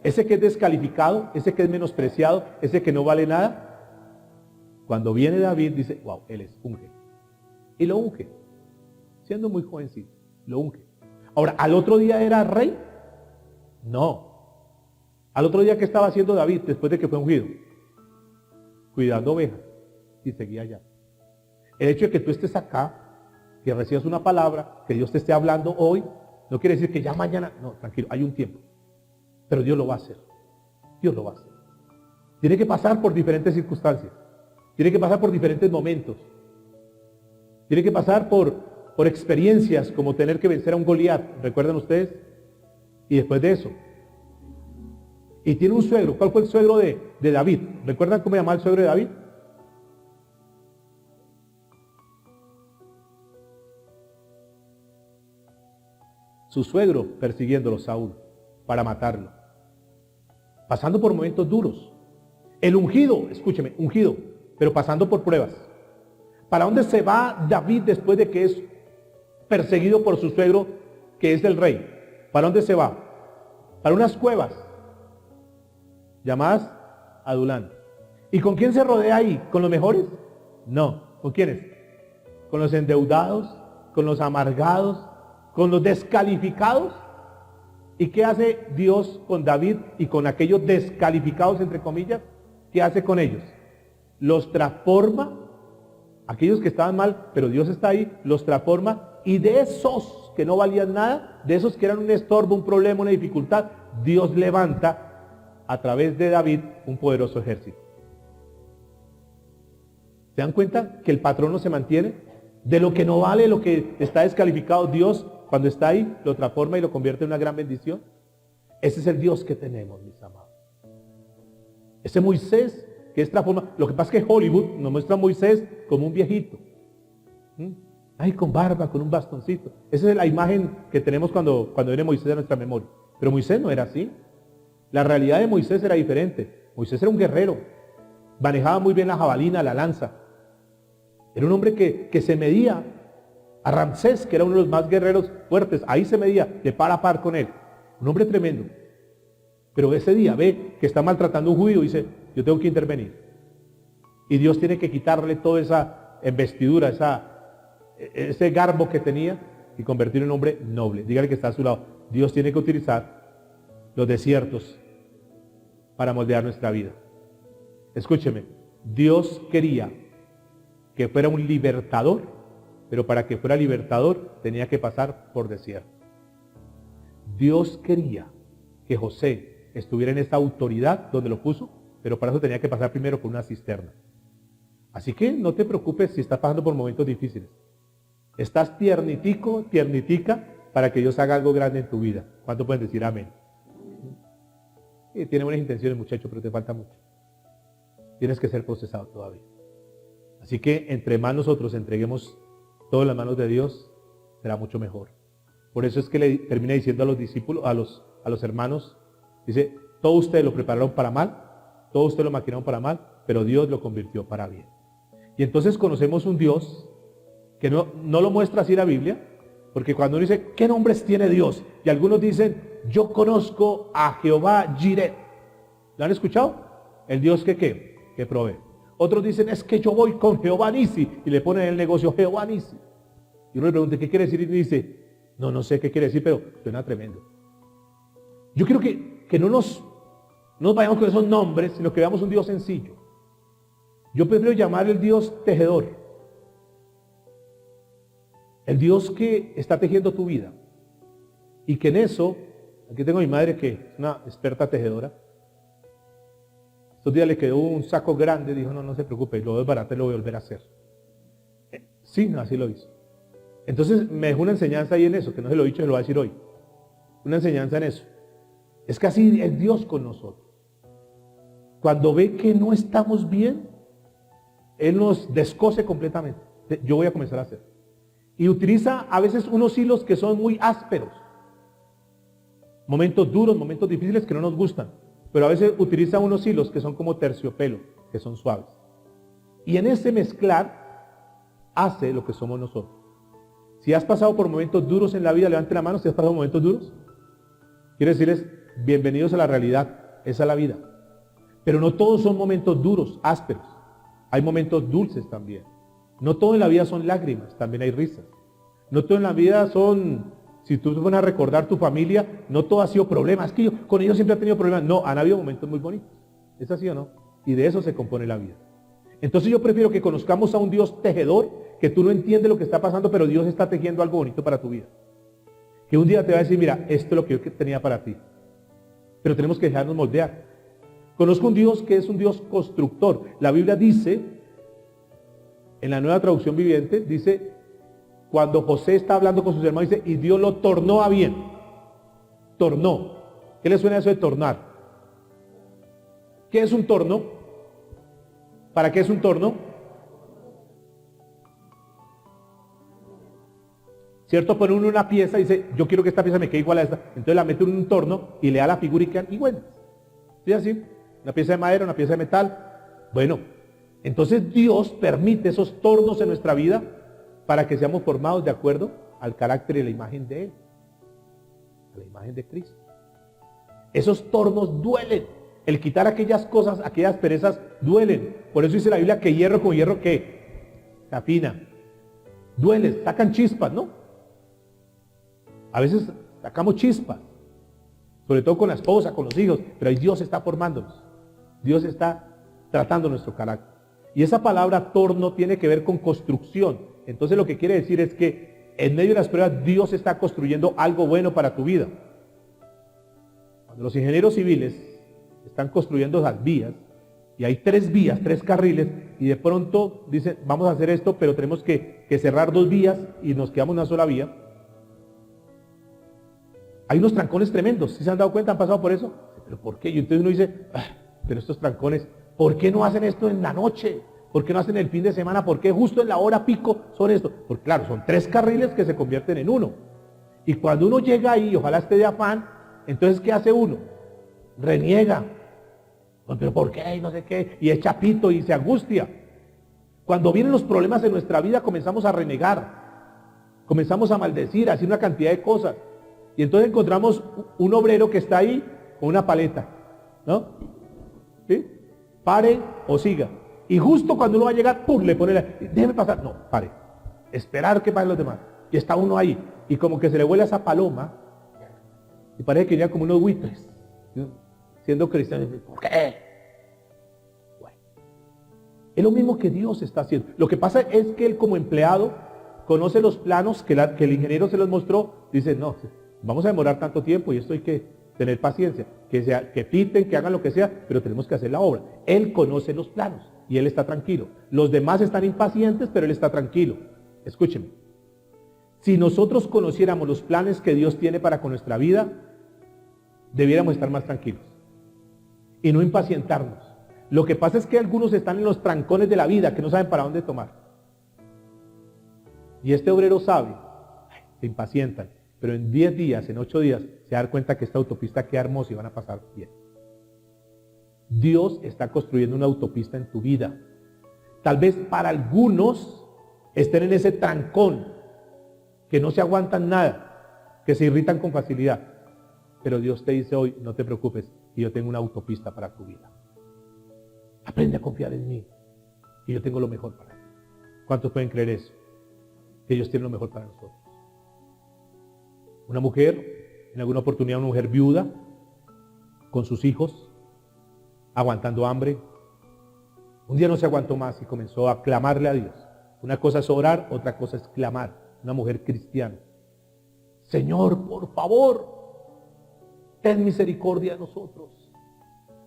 Ese que es descalificado, ese que es menospreciado, ese que no vale nada. Cuando viene David dice, wow, él es unge. Y lo unge. Siendo muy jovencito, lo unge. Ahora, ¿al otro día era rey? No. Al otro día, ¿qué estaba haciendo David después de que fue ungido? Cuidando ovejas. Y seguía allá. El hecho de que tú estés acá, que recibas una palabra, que Dios te esté hablando hoy, no quiere decir que ya mañana, no, tranquilo, hay un tiempo. Pero Dios lo va a hacer. Dios lo va a hacer. Tiene que pasar por diferentes circunstancias. Tiene que pasar por diferentes momentos. Tiene que pasar por experiencias como tener que vencer a un Goliat. ¿Recuerdan ustedes? Y después de eso. Y tiene un suegro. ¿Cuál fue el suegro de David? ¿Recuerdan cómo llamaba el suegro de David? Su suegro persiguiéndolo, Saúl, para matarlo. Pasando por momentos duros. El ungido, escúcheme, ungido, pero pasando por pruebas. ¿Para dónde se va David después de que es perseguido por su suegro, que es el rey. ¿Para dónde se va? Para unas cuevas llamadas Adulán. ¿Y con quién se rodea ahí? ¿Con los mejores? No. ¿Con quiénes? Con los endeudados, con los amargados, con los descalificados. ¿Y qué hace Dios con David y con aquellos descalificados, entre comillas? ¿Qué hace con ellos? Los transforma, aquellos que estaban mal, pero Dios está ahí, los transforma, y de esos que no valían nada, de esos que eran un estorbo, un problema, una dificultad, Dios levanta a través de David un poderoso ejército. ¿Se dan cuenta que el patrón no se mantiene? De lo que no vale, lo que está descalificado, Dios, cuando está ahí, lo transforma y lo convierte en una gran bendición. Ese es el Dios que tenemos, mis amados. Ese Moisés que es transformado. Lo que pasa es que Hollywood nos muestra a Moisés como un viejito. Ay, con barba, con un bastoncito. Esa es la imagen que tenemos cuando viene Moisés a nuestra memoria. Pero Moisés no era así. La realidad de Moisés era diferente. Moisés era un guerrero. Manejaba muy bien la jabalina, la lanza. Era un hombre que se medía a Ramsés, que era uno de los más guerreros fuertes. Ahí se medía de par a par con él. Un hombre tremendo. Pero ese día ve que está maltratando a un judío y dice, yo tengo que intervenir. Y Dios tiene que quitarle toda esa investidura, ese garbo que tenía y convertirlo en un hombre noble. Dígale que está a su lado. Dios tiene que utilizar los desiertos para moldear nuestra vida. Escúcheme, Dios quería que fuera un libertador, pero para que fuera libertador tenía que pasar por desierto. Dios quería que José estuviera en esta autoridad donde lo puso, pero para eso tenía que pasar primero por una cisterna. Así que no te preocupes si estás pasando por momentos difíciles. Estás tiernitico, tiernitica, para que Dios haga algo grande en tu vida. ¿Cuánto pueden decir amén? Tiene buenas intenciones, muchacho, pero te falta mucho. Tienes que ser procesado todavía. Así que entre más nosotros entreguemos todo en las manos de Dios, será mucho mejor. Por eso es que le termina diciendo a los discípulos, a los hermanos, dice, todo ustedes lo prepararon para mal, todo ustedes lo maquinaron para mal, pero Dios lo convirtió para bien. Y entonces conocemos un Dios que no lo muestra así la Biblia, porque cuando uno dice, ¿qué nombres tiene Dios? Y algunos dicen, yo conozco a Jehová Jireh. ¿Lo han escuchado? El Dios que provee. Otros dicen, es que yo voy con Jehová Nisi, y le ponen en el negocio Jehová Nisi. Y uno le pregunta, ¿qué quiere decir? Y dice, no sé qué quiere decir, pero suena tremendo. Yo quiero que no nos vayamos con esos nombres, sino que veamos un Dios sencillo. Yo prefiero llamar el Dios tejedor. El Dios que está tejiendo tu vida. Y que en eso, aquí tengo a mi madre que es una experta tejedora. Estos días le quedó un saco grande, dijo, no se preocupe, lo desbarate, lo voy a volver a hacer. Sí, así lo hizo. Entonces me dejó una enseñanza ahí en eso, que no se lo he dicho, se lo voy a decir hoy. Una enseñanza en eso. Es que así es Dios con nosotros. Cuando ve que no estamos bien, Él nos descose completamente. Yo voy a comenzar a hacer. Y utiliza a veces unos hilos que son muy ásperos. Momentos duros, momentos difíciles que no nos gustan. Pero a veces utiliza unos hilos que son como terciopelo, que son suaves. Y en ese mezclar hace lo que somos nosotros. Si has pasado por momentos duros en la vida, levante la mano si has pasado momentos duros. Quiero decirles, bienvenidos a la realidad, esa es la vida. Pero no todos son momentos duros, ásperos. Hay momentos dulces también. No todo en la vida son lágrimas, también hay risas. No todo en la vida son, si tú te pones a recordar tu familia, no todo ha sido problemas. Es que yo con ellos siempre he tenido problemas. No, han habido momentos muy bonitos. ¿Es así o no? Y de eso se compone la vida. Entonces yo prefiero que conozcamos a un Dios tejedor, que tú no entiendes lo que está pasando, pero Dios está tejiendo algo bonito para tu vida. Que un día te va a decir, mira, esto es lo que yo tenía para ti. Pero tenemos que dejarnos moldear. Conozco un Dios que es un Dios constructor. La Biblia dice, en la Nueva Traducción Viviente, dice, cuando José está hablando con sus hermanos, dice, y Dios lo tornó a bien. Tornó. ¿Qué le suena eso de tornar? ¿Qué es un torno? ¿Para qué es un torno? ¿Cierto? Pone uno una pieza y dice, yo quiero que esta pieza me quede igual a esta. Entonces la mete en un torno y le da la figura y quedan iguales. ¿Sí así? Una pieza de madera, una pieza de metal. Bueno, entonces Dios permite esos tornos en nuestra vida para que seamos formados de acuerdo al carácter y la imagen de Él, a la imagen de Cristo. Esos tornos duelen. El quitar aquellas cosas, aquellas perezas, duelen. Por eso dice la Biblia que hierro con hierro, ¿qué? Se afina. Duele, sacan chispas, ¿no? A veces sacamos chispas, sobre todo con la esposa, con los hijos, pero ahí Dios está formándonos. Dios está tratando nuestro carácter. Y esa palabra torno tiene que ver con construcción. Entonces lo que quiere decir es que en medio de las pruebas Dios está construyendo algo bueno para tu vida. Cuando los ingenieros civiles están construyendo las vías, y hay 3 vías, 3 carriles, y de pronto dicen, vamos a hacer esto, pero tenemos que cerrar 2 vías y nos quedamos una sola vía. Hay unos trancones tremendos, ¿sí se han dado cuenta? ¿Han pasado por eso? ¿Pero por qué? Y entonces uno dice, pero estos trancones, ¿por qué no hacen esto en la noche? ¿Por qué no hacen el fin de semana? ¿Por qué justo en la hora pico son esto? Porque claro, son 3 carriles que se convierten en uno. Y cuando uno llega ahí, ojalá esté de afán, entonces ¿qué hace uno? Reniega. ¿Pero por qué? Y no sé qué. Y echa pito y se angustia. Cuando vienen los problemas en nuestra vida comenzamos a renegar. Comenzamos a maldecir, a hacer una cantidad de cosas. Y entonces encontramos un obrero que está ahí con una paleta, ¿no? ¿Sí? Pare o siga. Y justo cuando uno va a llegar, ¡pum!, le pone déjeme pasar. No, pare. Esperar que pasen los demás. Y está uno ahí. Y como que se le vuela esa paloma. Y parece que ya como unos buitres. Siendo cristiano. ¿Por qué? Bueno. Es lo mismo que Dios está haciendo. Lo que pasa es que él como empleado conoce los planos que el ingeniero se los mostró. Dice, no, vamos a demorar tanto tiempo y esto hay que tener paciencia. Que piten, que hagan lo que sea, pero tenemos que hacer la obra. Él conoce los planos y él está tranquilo. Los demás están impacientes, pero él está tranquilo. Escúchenme. Si nosotros conociéramos los planes que Dios tiene para con nuestra vida, debiéramos estar más tranquilos y no impacientarnos. Lo que pasa es que algunos están en los trancones de la vida que no saben para dónde tomar. Y este obrero sabe, se impacientan, pero en 10 días, en 8 días, se dan cuenta que esta autopista queda hermosa y van a pasar bien. Dios está construyendo una autopista en tu vida. Tal vez para algunos estén en ese trancón, que no se aguantan nada, que se irritan con facilidad. Pero Dios te dice hoy, no te preocupes, que yo tengo una autopista para tu vida. Aprende a confiar en mí, que yo tengo lo mejor para ti. ¿Cuántos pueden creer eso? Que Dios tiene lo mejor para nosotros. Una mujer, en alguna oportunidad una mujer viuda, con sus hijos, aguantando hambre. Un día no se aguantó más y comenzó a clamarle a Dios. Una cosa es orar, otra cosa es clamar. Una mujer cristiana. Señor, por favor, ten misericordia de nosotros.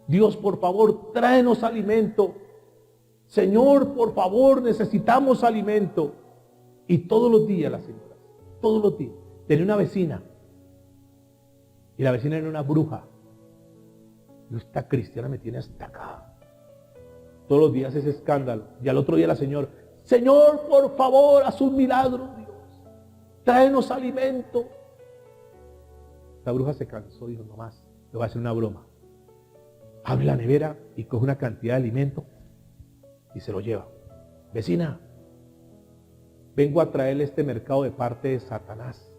Dios, por favor, tráenos alimento. Señor, por favor, necesitamos alimento. Y todos los días la señora, todos los días, tenía una vecina. Y la vecina era una bruja. Y esta cristiana me tiene hasta acá. Todos los días ese escándalo. Y al otro día la señora, Señor, por favor, haz un milagro, Dios. Tráenos alimento. La bruja se cansó, dijo, no más, le voy a hacer una broma. Abre la nevera y coge una cantidad de alimento y se lo lleva. Vecina, vengo a traerle este mercado de parte de Satanás,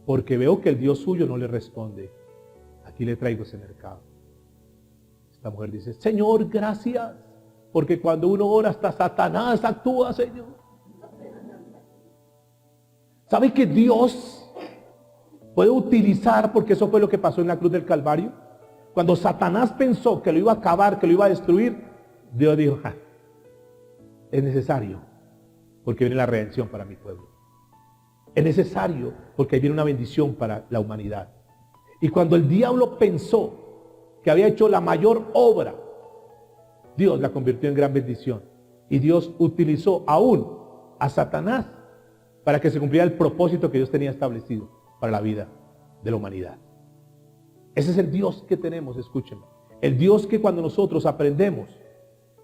porque veo que el Dios suyo no le responde. Aquí le traigo ese mercado. Esta mujer dice, Señor, gracias, porque cuando uno ora hasta Satanás actúa, Señor. ¿Sabe que Dios puede utilizar, porque eso fue lo que pasó en la cruz del Calvario? Cuando Satanás pensó que lo iba a acabar, que lo iba a destruir, Dios dijo, es necesario, porque viene la redención para mi pueblo. Es necesario, porque ahí viene una bendición para la humanidad. Y cuando el diablo pensó que había hecho la mayor obra, Dios la convirtió en gran bendición. Y Dios utilizó aún a Satanás para que se cumpliera el propósito que Dios tenía establecido para la vida de la humanidad. Ese es el Dios que tenemos, escúchenme. El Dios que cuando nosotros aprendemos,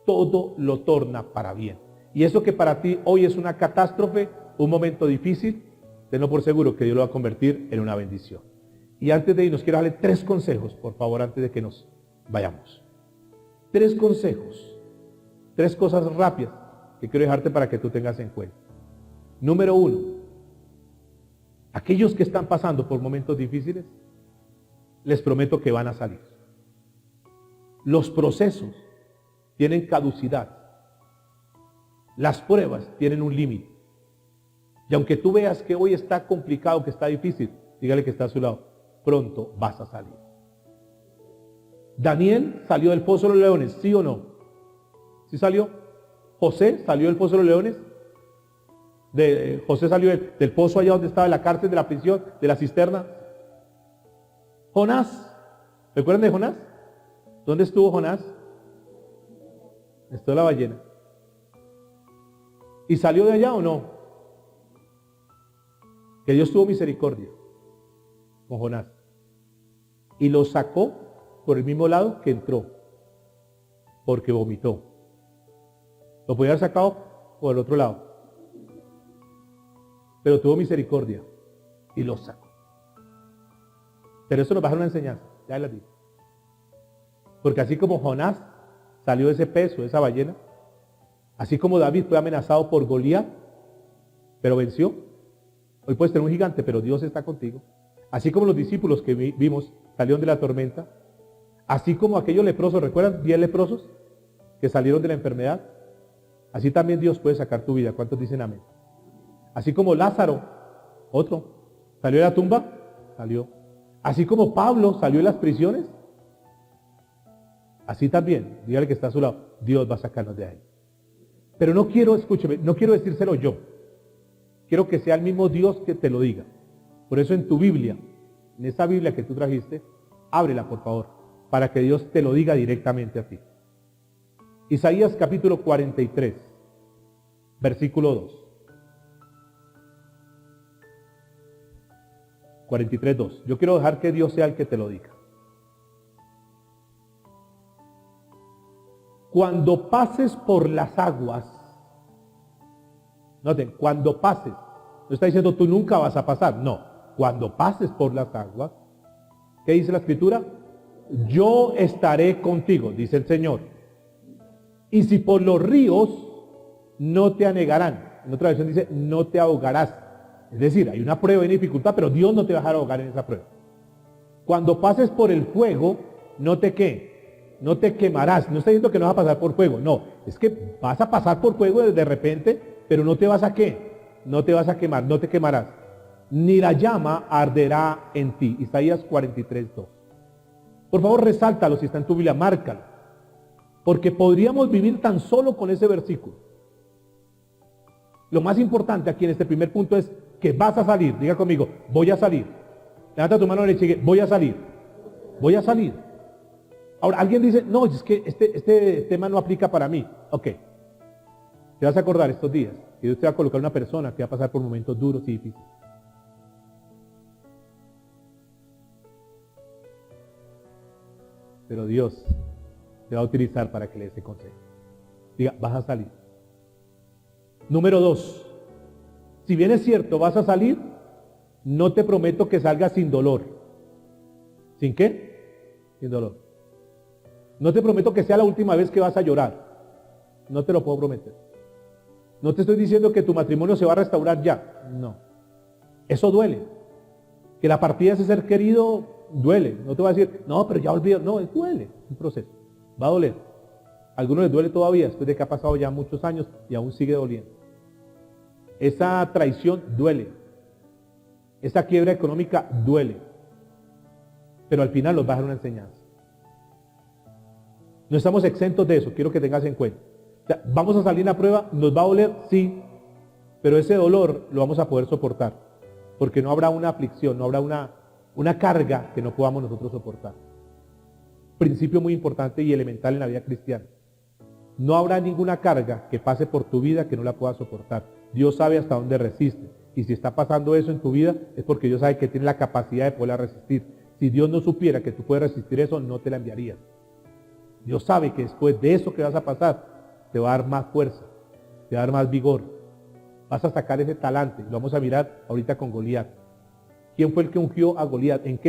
todo lo torna para bien. Y eso que para ti hoy es una catástrofe, un momento difícil, tenlo por seguro que Dios lo va a convertir en una bendición. Y antes de irnos, quiero darle 3 consejos, por favor, antes de que nos vayamos. 3 consejos, 3 cosas rápidas que quiero dejarte para que tú tengas en cuenta. Número 1, Aquellos que están pasando por momentos difíciles, les prometo que van a salir. Los procesos tienen caducidad. Las pruebas tienen un límite. Y aunque tú veas que hoy está complicado, que está difícil, dígale que está a su lado, pronto vas a salir. Daniel salió del pozo de los leones, ¿sí o no? ¿Sí salió? José salió del pozo de los leones. José salió del pozo allá donde estaba la cárcel, de la prisión, de la cisterna. Jonás, ¿recuerdan de Jonás? ¿Dónde estuvo Jonás? Estuvo en la ballena. ¿Y salió de allá o no? Que Dios tuvo misericordia con Jonás y lo sacó por el mismo lado que entró, porque vomitó. Lo podía haber sacado por el otro lado, pero tuvo misericordia y lo sacó. Pero eso nos va a dar una enseñanza, ya les digo. Porque así como Jonás salió de ese peso, de esa ballena, así como David fue amenazado por Goliat, pero venció. Hoy puedes tener un gigante, pero Dios está contigo. Así como los discípulos que vimos salieron de la tormenta, así como aquellos leprosos, ¿recuerdan? 10 leprosos que salieron de la enfermedad. Así también Dios puede sacar tu vida. ¿Cuántos dicen amén? Así como Lázaro, otro, salió de la tumba, salió. Así como Pablo salió de las prisiones, así también, dígale que está a su lado, Dios va a sacarnos de ahí. Pero no quiero, escúcheme, no quiero decírselo yo. Quiero que sea el mismo Dios que te lo diga. Por eso en tu Biblia, en esa Biblia que tú trajiste, ábrela por favor, para que Dios te lo diga directamente a ti. Isaías capítulo 43, versículo 2. 43, 2. Yo quiero dejar que Dios sea el que te lo diga. Cuando pases por las aguas, noten, cuando pases, no está diciendo tú nunca vas a pasar, no, cuando pases por las aguas, ¿qué dice la Escritura? Yo estaré contigo, dice el Señor. Y si por los ríos, no te anegarán. En otra versión dice, no te ahogarás. Es decir, hay una prueba y una dificultad, pero Dios no te va a dejar ahogar en esa prueba. Cuando pases por el fuego, no te quemarás. No está diciendo que no vas a pasar por fuego, no. Es que vas a pasar por fuego de repente, pero no te vas a no te vas a quemar, no te quemarás. Ni la llama arderá en ti. Isaías 43, 2. Por favor, resáltalo si está en tu Biblia, márcalo. Porque podríamos vivir tan solo con ese versículo. Lo más importante aquí en este primer punto es que vas a salir. Diga conmigo, voy a salir. Levanta tu mano derecha y diga, voy a salir. Voy a salir. Ahora, alguien dice, no, es que este tema no aplica para mí. Ok. Te vas a acordar estos días que Dios te va a colocar una persona que va a pasar por momentos duros y difíciles. Pero Dios te va a utilizar para que le dé ese consejo. Diga, vas a salir. Número 2. Si bien es cierto, vas a salir, no te prometo que salgas sin dolor. ¿Sin qué? Sin dolor. No te prometo que sea la última vez que vas a llorar. No te lo puedo prometer. No te estoy diciendo que tu matrimonio se va a restaurar ya. No. Eso duele. Que la partida de ese ser querido duele. No te voy a decir, no, pero ya olvido. No, duele. Es un proceso. Va a doler. A algunos les duele todavía después de que ha pasado ya muchos años y aún sigue doliendo. Esa traición duele. Esa quiebra económica duele. Pero al final nos va a dar una enseñanza. No estamos exentos de eso, quiero que tengas en cuenta. O sea, vamos a salir a la prueba, nos va a doler, sí, pero ese dolor lo vamos a poder soportar, porque no habrá una aflicción, no habrá una carga que no podamos nosotros soportar. Principio muy importante y elemental en la vida cristiana. No habrá ninguna carga que pase por tu vida que no la puedas soportar. Dios sabe hasta dónde resiste. Y si está pasando eso en tu vida, es porque Dios sabe que tiene la capacidad de poderla resistir. Si Dios no supiera que tú puedes resistir eso, no te la enviaría. Dios sabe que después de eso que vas a pasar, te va a dar más fuerza, te va a dar más vigor. Vas a sacar ese talante. Lo vamos a mirar ahorita con Goliat. ¿Quién fue el que ungió a Goliat? ¿Quién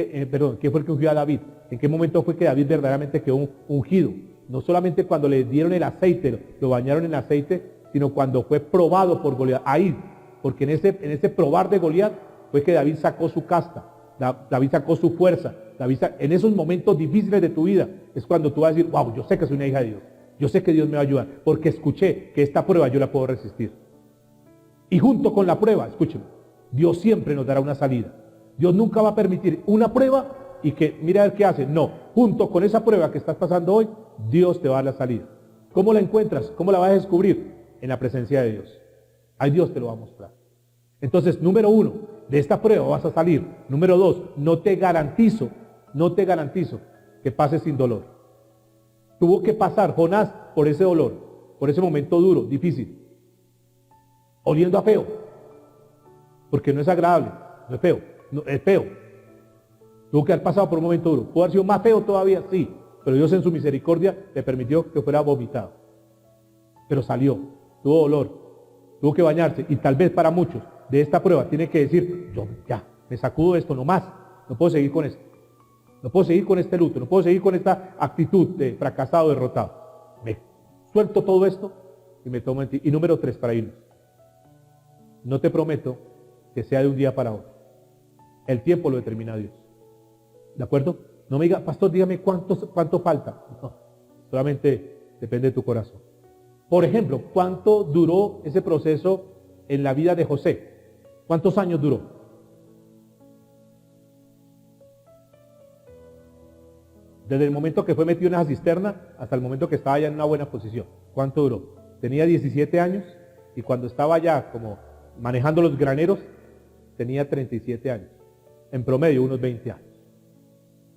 fue el que ungió a David? ¿En qué momento fue que David verdaderamente quedó ungido? No solamente cuando le dieron el aceite, lo bañaron en aceite, sino cuando fue probado por Goliat. Ahí, porque en ese probar de Goliat, fue que David sacó su casta, David sacó su fuerza. En esos momentos difíciles de tu vida es cuando tú vas a decir, wow, yo sé que soy una hija de Dios. Yo sé que Dios me va a ayudar, porque escuché que esta prueba yo la puedo resistir. Y junto con la prueba, escúcheme, Dios siempre nos dará una salida. Dios nunca va a permitir una prueba y que mira a ver qué hace. No, junto con esa prueba que estás pasando hoy, Dios te va a dar la salida. ¿Cómo la encuentras? ¿Cómo la vas a descubrir? En la presencia de Dios. Ahí Dios te lo va a mostrar. Entonces, número 1, de esta prueba vas a salir. Número 2, no te garantizo que pases sin dolor. Tuvo que pasar Jonás por ese dolor, por ese momento duro, difícil, oliendo a feo, porque no es agradable, no es feo, no, es feo. Tuvo que haber pasado por un momento duro. ¿Pudo haber sido más feo todavía? Sí, pero Dios en su misericordia le permitió que fuera vomitado. Pero salió, tuvo dolor, tuvo que bañarse, y tal vez para muchos de esta prueba tiene que decir, yo ya, me sacudo esto, no más, no puedo seguir con esto. No puedo seguir con este luto, no puedo seguir con esta actitud de fracasado, derrotado. Me suelto todo esto y me tomo en ti. Y número 3 para irnos. No te prometo que sea de un día para otro. El tiempo lo determina Dios. ¿De acuerdo? No me diga, pastor, dígame cuánto falta. No, solamente depende de tu corazón. Por ejemplo, ¿cuánto duró ese proceso en la vida de José? ¿Cuántos años duró? Desde el momento que fue metido en esa cisterna hasta el momento que estaba ya en una buena posición. ¿Cuánto duró? Tenía 17 años y cuando estaba ya como manejando los graneros, tenía 37 años. En promedio, unos 20 años.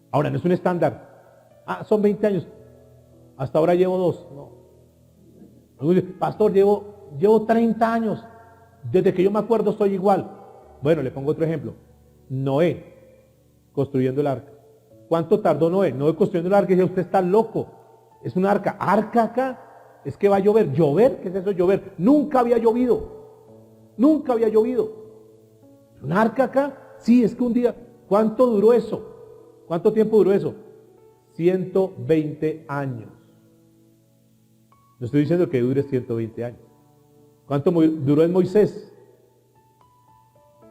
Ahora, no es un estándar. Son 20 años. Hasta ahora llevo 2. No. Pastor, llevo 30 años. Desde que yo me acuerdo soy igual. Bueno, le pongo otro ejemplo. Noé, construyendo el arca. ¿Cuánto tardó Noé? Noé construyendo el arca y dice, usted está loco. Es una arca. ¿Arca acá? Es que va a llover. ¿Llover? ¿Qué es eso llover? Nunca había llovido. Nunca había llovido. ¿Un arca acá? Sí, es que un día. ¿Cuánto duró eso? ¿Cuánto tiempo duró eso? 120 años. No estoy diciendo que dure 120 años. ¿Cuánto duró en Moisés?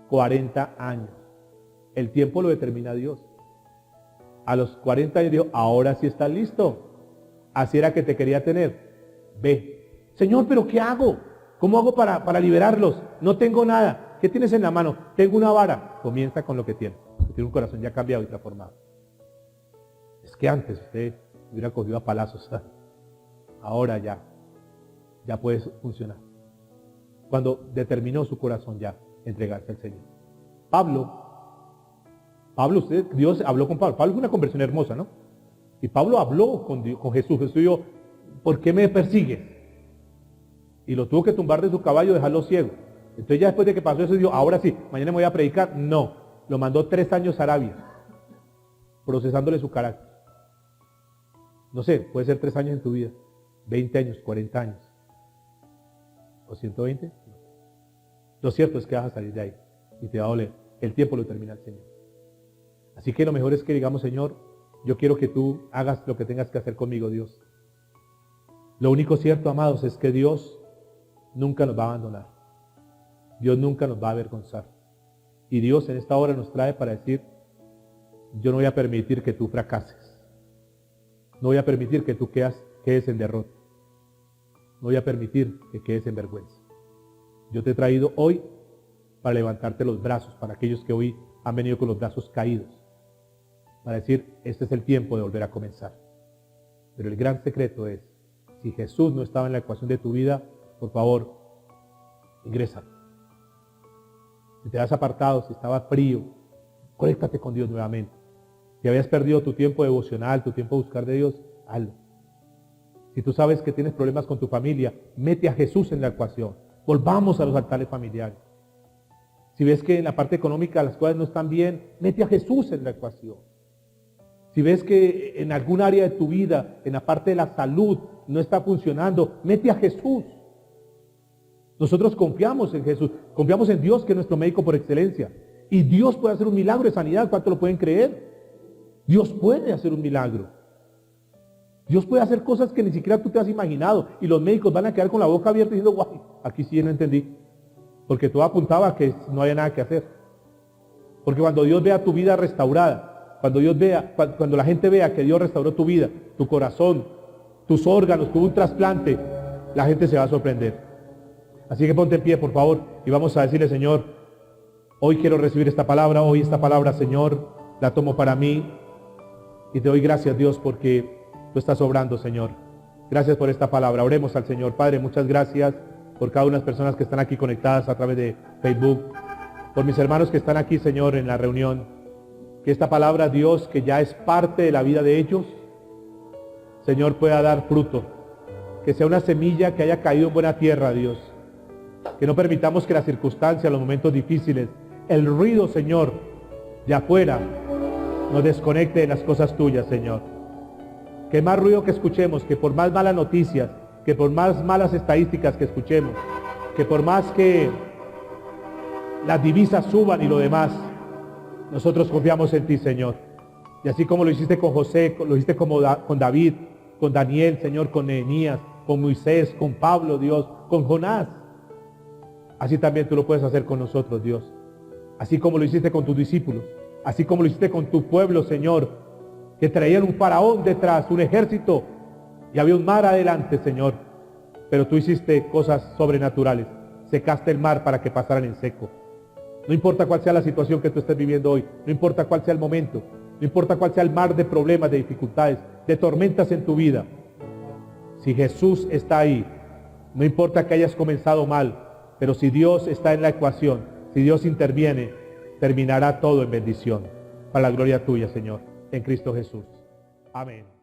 40 años. El tiempo lo determina Dios. A los 40 años dijo, ahora sí estás listo. Así era que te quería tener. Ve. Señor, ¿pero qué hago? ¿Cómo hago para liberarlos? No tengo nada. ¿Qué tienes en la mano? Tengo una vara. Comienza con lo que tienes. Tiene un corazón ya cambiado y transformado. Es que antes usted hubiera cogido a palazos. Ahora ya puede funcionar. Cuando determinó su corazón ya entregarse al Señor. Pablo, Dios habló con Pablo. Pablo fue una conversión hermosa, ¿no? Y Pablo habló con Jesús. Jesús dijo, ¿por qué me persigues? Y lo tuvo que tumbar de su caballo, dejarlo ciego. Entonces ya después de que pasó eso, dijo, ahora sí, mañana me voy a predicar. No, lo mandó 3 años a Arabia, procesándole su carácter. No sé, puede ser 3 años en tu vida, 20 años, 40 años. ¿O 120? Lo cierto es que vas a salir de ahí y te va a doler. El tiempo lo termina el Señor. Así que lo mejor es que digamos, Señor, yo quiero que tú hagas lo que tengas que hacer conmigo, Dios. Lo único cierto, amados, es que Dios nunca nos va a abandonar. Dios nunca nos va a avergonzar. Y Dios en esta hora nos trae para decir, yo no voy a permitir que tú fracases. No voy a permitir que tú quedes en derrota. No voy a permitir que quedes en vergüenza. Yo te he traído hoy para levantarte los brazos, para aquellos que hoy han venido con los brazos caídos, para decir, este es el tiempo de volver a comenzar. Pero el gran secreto es, si Jesús no estaba en la ecuación de tu vida, por favor, ingresa. Si te has apartado, si estabas frío, conéctate con Dios nuevamente. Si habías perdido tu tiempo devocional, tu tiempo de buscar de Dios, hazlo. Si tú sabes que tienes problemas con tu familia, mete a Jesús en la ecuación. Volvamos a los altares familiares. Si ves que en la parte económica las cosas no están bien, mete a Jesús en la ecuación. Si ves que en algún área de tu vida, en la parte de la salud, no está funcionando, mete a Jesús. Nosotros confiamos en Jesús, confiamos en Dios, que es nuestro médico por excelencia. Y Dios puede hacer un milagro de sanidad. ¿Cuánto lo pueden creer? Dios puede hacer un milagro. Dios puede hacer cosas que ni siquiera tú te has imaginado. Y los médicos van a quedar con la boca abierta diciendo, guay, aquí sí no entendí. Porque todo apuntaba a que no había nada que hacer. Porque cuando Dios vea tu vida restaurada, cuando la gente vea que Dios restauró tu vida, tu corazón, tus órganos, que hubo un trasplante, la gente se va a sorprender. Así que ponte en pie, por favor, y vamos a decirle: Señor, hoy quiero recibir esta palabra, hoy esta palabra, Señor, la tomo para mí, y te doy gracias, Dios, porque tú estás obrando, Señor. Gracias por esta palabra. Oremos al Señor. Padre, muchas gracias por cada una de las personas que están aquí conectadas a través de Facebook, por mis hermanos que están aquí, Señor, en la reunión. Que esta palabra, Dios, que ya es parte de la vida de ellos, Señor, pueda dar fruto. Que sea una semilla que haya caído en buena tierra, Dios. Que no permitamos que las circunstancias, los momentos difíciles, el ruido, Señor, de afuera, nos desconecte de las cosas tuyas, Señor. Que más ruido que escuchemos, que por más malas noticias, que por más malas estadísticas que escuchemos, que por más que las divisas suban y lo demás, nosotros confiamos en ti, Señor. Y así como lo hiciste con José, lo hiciste con David, con Daniel, Señor, con Nehemías, con Moisés, con Pablo, Dios, con Jonás. Así también tú lo puedes hacer con nosotros, Dios. Así como lo hiciste con tus discípulos, así como lo hiciste con tu pueblo, Señor, que traían un faraón detrás, un ejército, y había un mar adelante, Señor. Pero tú hiciste cosas sobrenaturales. Secaste el mar para que pasaran en seco. No importa cuál sea la situación que tú estés viviendo hoy, no importa cuál sea el momento, no importa cuál sea el mar de problemas, de dificultades, de tormentas en tu vida. Si Jesús está ahí, no importa que hayas comenzado mal, pero si Dios está en la ecuación, si Dios interviene, terminará todo en bendición. Para la gloria tuya, Señor, en Cristo Jesús. Amén.